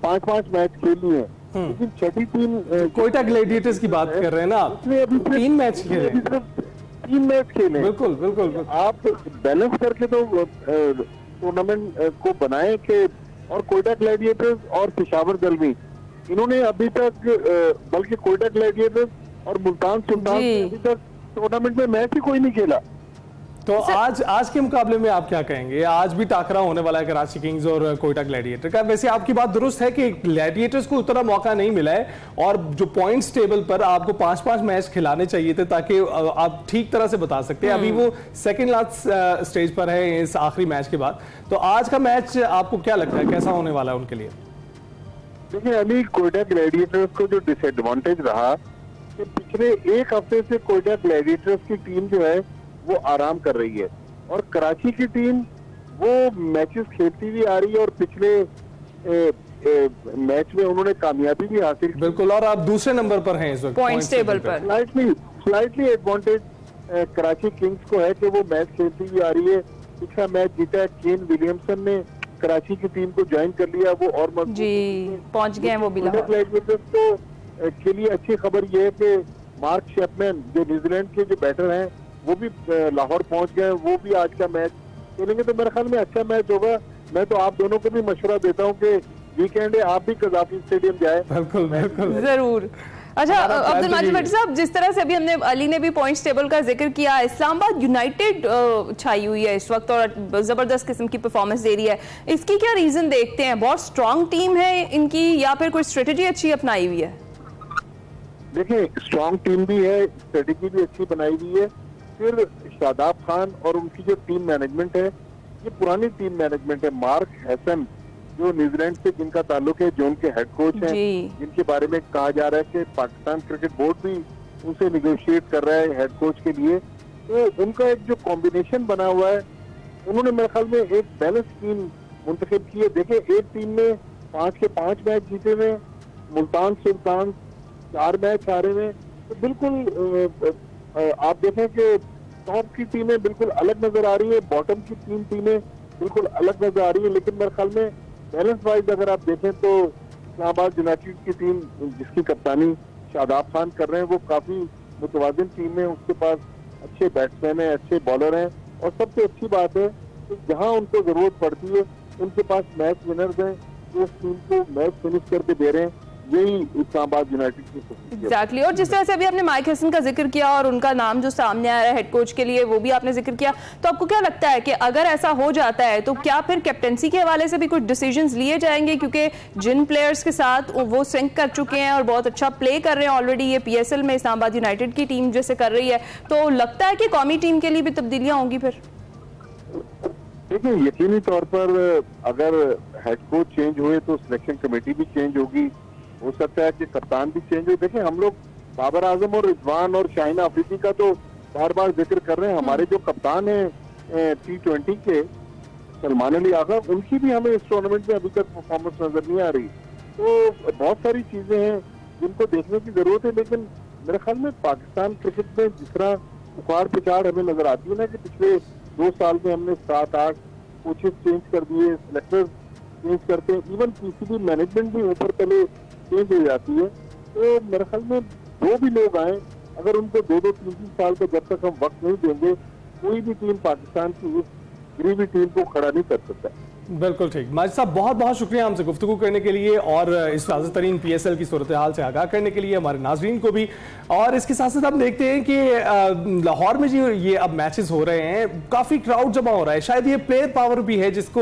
5-5 मैच खेल लिए हैं, लेकिन छठी टीम कोयटा ग्लैडिएटर्स की बात कर रहे हैं ना आप, उसने अभी 3 मैच खेले, 3 मैच खेले। बिल्कुल बिल्कुल। आप बैलेंस करके तो टूर्नामेंट को बनाए कि, और कोयटा ग्लैडिएटर्स और पेशावर दलवी, इन्होंने अभी तक बल्कि कोयटा ग्लैडिएटर्स और मुल्तान सुल्तान अभी तक टूर्नामेंट में मैच ही कोई नहीं खेला। तो आज के मुकाबले में आप क्या कहेंगे? आज भी टाकरा होने वाला है कराची किंग्स और कोयटा ग्लैडिएटर का। वैसे आपकी बात दुरुस्त है कि ग्लैडिएटर्स को उतना मौका नहीं मिला है, और जो पॉइंट्स टेबल पर आपको 5-5 मैच खिलाने चाहिए थे ताकि आप ठीक तरह से बता सकते हैं। अभी वो सेकंड लास्ट स्टेज पर है इस आखिरी मैच के बाद। तो आज का मैच आपको क्या लगता है कैसा होने वाला है उनके लिए? देखिए अभी कोयटा ग्लैडिएटर्स को जो डिसएडवांटेज रहा कि पिछले 1 हफ्ते से कोयटा ग्लैडिएटर्स की टीम जो है वो आराम कर रही है, और कराची की टीम वो मैचेस खेलती भी आ रही है, और पिछले मैच में उन्होंने कामयाबी भी हासिल की। बिल्कुल, और आप दूसरे नंबर पर हैं इस वक्त पॉइंट्स टेबल पर। स्लाइटली एडवांटेज कराची किंग्स को है कि वो मैच खेलती भी आ रही है। पिछला मैच जीता है, केन विलियमसन ने कराची की टीम को ज्वाइन कर लिया, वो और पहुंच गए हैं वो भी लाहौर। के लिए अच्छी खबर ये है कि मार्क शेपमैन जो न्यूजीलैंड के जो बैटर हैं वो भी लाहौर पहुंच गए, वो भी आज का मैच खेलेंगे। तो मेरे ख्याल में अच्छा मैच होगा। मैं तो आप दोनों को भी मशवरा देता हूं कि वीकेंड है, आप भी कज़ाफ़ी स्टेडियम जाए। बिल्कुल बिल्कुल, जरूर। अच्छा अब्दुल माजिद भट्टी साहब, जिस तरह से अभी हमने अली ने भी पॉइंट्स टेबल का जिक्र किया, इस्लामाबाद यूनाइटेड छाई हुई है इस वक्त और जबरदस्त किस्म की परफॉर्मेंस दे रही है। इसकी क्या रीजन देखते हैं? बहुत स्ट्रांग टीम है इनकी, या फिर कोई स्ट्रेटेजी अच्छी अपनाई हुई है? देखिए स्ट्रांग टीम भी है, स्ट्रेटेजी भी अच्छी बनाई हुई है। फिर शादाब खान और उनकी जो टीम मैनेजमेंट है, ये पुरानी टीम मैनेजमेंट है। मार्क हैसन जो न्यूजीलैंड से जिनका ताल्लुक है, जो उनके हेड कोच हैं, जिनके बारे में कहा जा रहा है कि पाकिस्तान क्रिकेट बोर्ड भी उनसे निगोशिएट कर रहा है हेड कोच के लिए, तो उनका एक जो कॉम्बिनेशन बना हुआ है, उन्होंने मेरे ख्याल में एक बैलेंस टीम मुंतखब की है। देखे एक टीम में 5 के 5 मैच जीते हुए, मुल्तान सुल्तान 4 मैच हारे हुए, तो बिल्कुल आप देखें कि टॉप की टीमें बिल्कुल अलग नजर आ रही है, बॉटम की 3 टीमें बिल्कुल अलग नजर आ रही है। लेकिन मेरे ख्याल में बैलेंस वाइज अगर आप देखें तो इस्लामाबाद यूनाइटेड की टीम जिसकी कप्तानी शादाब खान कर रहे हैं, वो काफी मुतवाज़िन टीम है। उसके पास अच्छे बैट्समैन हैं, अच्छे बॉलर हैं, और सबसे अच्छी बात है कि जहां उनको जरूरत पड़ती है उनके पास मैच विनर्स हैं, उस टीम को मैच फिनिश करके दे रहे हैं। यही इस्लामाबाद यूनाइटेड की एग्जैक्टली। और जिस तरह से अभी आपने माइक हसन का जिक्र किया और उनका नाम जो सामने आ रहा है हेड कोच के लिए, वो भी आपने जिक्र किया, तो आपको क्या लगता है कि अगर ऐसा हो जाता है तो क्या फिर कैप्टनसी के हवाले से भी कुछ डिसीजंस लिए जाएंगे? क्योंकि जिन प्लेयर्स के साथ वो सिंक कर चुके हैं और बहुत अच्छा प्ले कर रहे हैं ऑलरेडी, ये PSL में इस्लामाबाद यूनाइटेड की टीम जैसे कर रही है, तो लगता है कि कौमी टीम के लिए भी तब्दीलियां होंगी फिर? देखिए यकीनी तौर पर अगर हेड कोच चेंज हुए तो सिलेक्शन कमेटी भी चेंज होगी, हो सकता है कि कप्तान भी चेंज हो। देखिए हम लोग बाबर आजम और रिजवान और शाहीन अफरीदी का तो बार बार जिक्र कर रहे हैं, हमारे जो कप्तान हैं T20 के सलमान अली आगा, उनकी भी हमें इस टूर्नामेंट में अभी तक परफॉर्मेंस नजर नहीं आ रही। तो बहुत सारी चीजें हैं जिनको देखने की जरूरत है। लेकिन मेरे ख्याल में पाकिस्तान क्रिकेट में जिस तरह उखाड़ पिछाड़ हमें नजर आती है ना, कि पिछले 2 साल में हमने 7-8 कोचेस चेंज कर दिए, सिलेक्टर्स चेंज करते हैं, इवन PCB मैनेजमेंट भी ऊपर तले चेंज हो जाती है। तो मेरे ख्याल में जो भी लोग आए, अगर उनको 2-2, 3-3 साल का जब तक हम वक्त नहीं देंगे, कोई भी टीम पाकिस्तान की इस गरीबी टीम को खड़ा नहीं कर सकता। बिल्कुल ठीक। माजिद साहब बहुत बहुत शुक्रिया हमसे गुफ्तगू करने के लिए और इस ताज़ा तरीन PSL की सूरत हाल से आगाह करने के लिए, हमारे नाजरीन को भी। और इसके साथ साथ हम देखते हैं कि लाहौर में जो ये अब मैचेस हो रहे हैं काफ़ी क्राउड जमा हो रहा है। शायद ये प्लेयर पावर भी है जिसको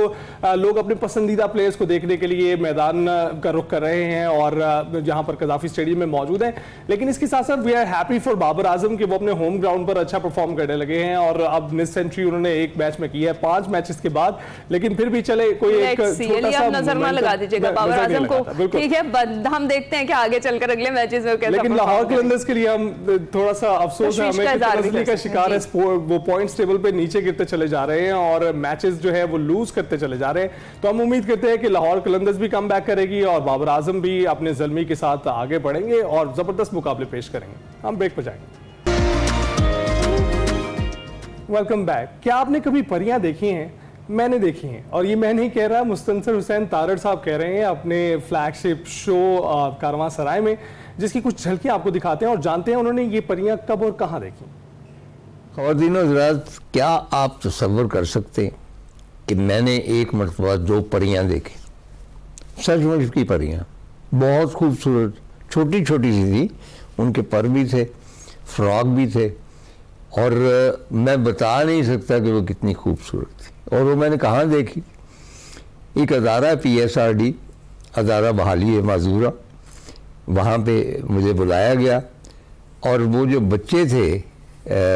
लोग अपने पसंदीदा प्लेयर्स को देखने के लिए मैदान का रुख कर रहे हैं और जहाँ पर कदाफी स्टेडियम में मौजूद हैं। लेकिन इसके साथ साथ we are happy for Babar Azam कि वो अपने होम ग्राउंड पर अच्छा परफॉर्म करने लगे हैं और अब मिस सेंचुरी उन्होंने एक मैच में की है 5 मैचेस के बाद। लेकिन फिर भी चले कोई एक छोटा सा नजर ना लगा दीजिएगा बाबर आजम को, ठीक है। हम देखते हैं कि आगे चलकर अगले मैचेस में कैसा। लेकिन लाहौर कलंदर्स के लिए हम थोड़ा सा अफसोस है, हमें नजरी का शिकार है। वो पॉइंट्स टेबल पे नीचे गिरते चले जा रहे हैं और मैचेस जो है वो लूज करते चले जा रहे हैं। तो हम उम्मीद करते हैं कि लाहौर कलंदर्स भी कम बैक करेगी और बाबर आजम भी अपने ज़ल्मी के साथ आगे बढ़ेंगे और जबरदस्त मुकाबले पेश करेंगे। हम ब्रेक पर जाएंगे। Welcome back. क्या आपने कभी परियां देखी हैं? मैंने देखी हैं और ये मैं नहीं कह रहा, मुस्तनसर हुसैन तारड़ साहब कह रहे हैं अपने फ्लैगशिप शो कारवां सराय में, जिसकी कुछ झलकियां आपको दिखाते हैं और जानते हैं उन्होंने ये परियां कब और कहां देखी। ख़वातीन और हज़रात, क्या आप तसव्वुर कर सकते हैं कि मैंने एक मरतबा 2 परियां देखी, सचमुच की परियां, बहुत खूबसूरत, छोटी छोटी सी थी, उनके पर भी थे, फ्रॉक भी थे और मैं बता नहीं सकता कि वो कितनी खूबसूरत थी। और वो मैंने कहाँ देखी? एक अदारा PSRD अदारा बहाली है माजूरा, वहाँ पे मुझे बुलाया गया और वो जो बच्चे थे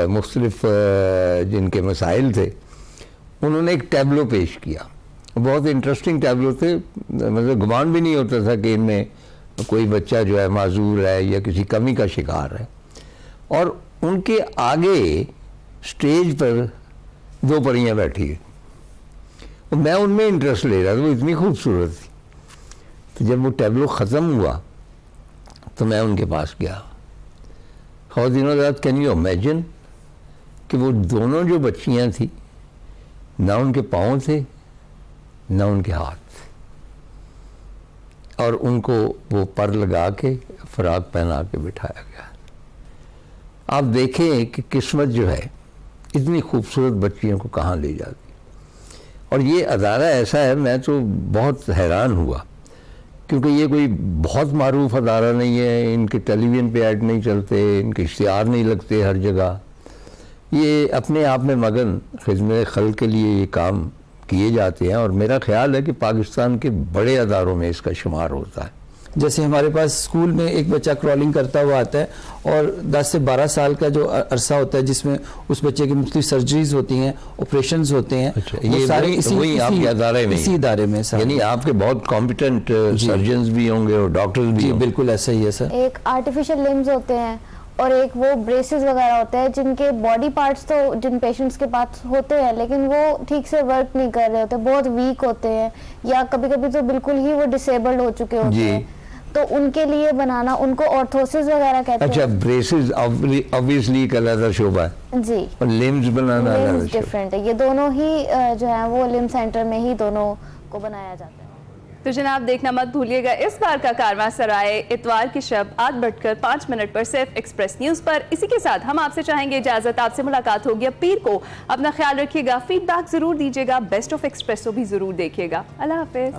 मुख्तलिफ जिनके मसाइल थे, उन्होंने एक टैबलो पेश किया। बहुत इंटरेस्टिंग टैबलो थे, मतलब गुमान भी नहीं होता था कि इनमें कोई बच्चा जो है माजूर है या किसी कमी का शिकार है। और उनके आगे स्टेज पर 2 परियां बैठी है, तो मैं उनमें इंटरेस्ट ले रहा था, वो इतनी खूबसूरत थी। तो जब वो टैबलो ख़त्म हुआ तो मैं उनके पास गया। ख़वातीन और हज़रात, कैन यू इमेजिन कि वो दोनों जो बच्चियां थी, ना उनके पाँव थे ना उनके हाथ थे, और उनको वो पर लगा के फ़राक पहना के बिठाया गया। आप देखें कि किस्मत जो है इतनी खूबसूरत बच्चियों को कहाँ ले जाती। और ये अदारा ऐसा है, मैं तो बहुत हैरान हुआ क्योंकि ये कोई बहुत मारूफ अदारा नहीं है, इनके टेलीविज़न पे ऐड नहीं चलते, इनके इश्तिहार नहीं लगते हर जगह। ये अपने आप में मगन खिदमत खल्क़ के लिए ये काम किए जाते हैं और मेरा ख्याल है कि पाकिस्तान के बड़े अदारों में इसका शुमार होता है। जैसे हमारे पास स्कूल में एक बच्चा क्रॉलिंग करता हुआ आता है और 10 से 12 साल का जो अरसा होता है जिसमें उस बच्चे की मुख्तलिफ सर्जरीज होती हैं, ऑपरेशंस होते हैं। अच्छा, ये सारे इसी अदारे में, इसी इदारे में सर। यानी आपके बहुत कॉम्पिटेंट सर्जन्स भी होंगे और डॉक्टर्स भी होंगे। बिल्कुल ऐसा ही है सर। एक आर्टिफिशियल लिम्स होते हैं और एक वो ब्रेसेस वगैरह होते हैं जिनके बॉडी पार्ट्स तो जिन पेशेंट्स के पास होते हैं लेकिन वो ठीक से वर्क नहीं कर रहे होते, बहुत वीक होते हैं या कभी कभी तो बिल्कुल ही वो डिसेबल्ड हो चुके होते हैं, तो उनके लिए बनाना, उनको ऑर्थोसिस वगैरह कहते हैं। अच्छा, ब्रेसेस ऑब्वियसली एक अलग शोबा है जी, और लिम्स बनाना अलग डिफरेंट है। ये दोनों ही जो है वो लिम्स सेंटर में ही दोनों को बनाया जाता है। तो जनाब देखना मत भूलिएगा इस बार का कारवां सराय इतवार की शब 8:05 पर सिर्फ एक्सप्रेस न्यूज पर। इसी के साथ हम आपसे चाहेंगे इजाजत, आपसे मुलाकात होगी अब पीर को। अपना ख्याल रखिएगा, फीडबैक जरूर दीजिएगा, बेस्ट ऑफ एक्सप्रेसो भी जरूर देखिएगा। अल्लाह हाफिज।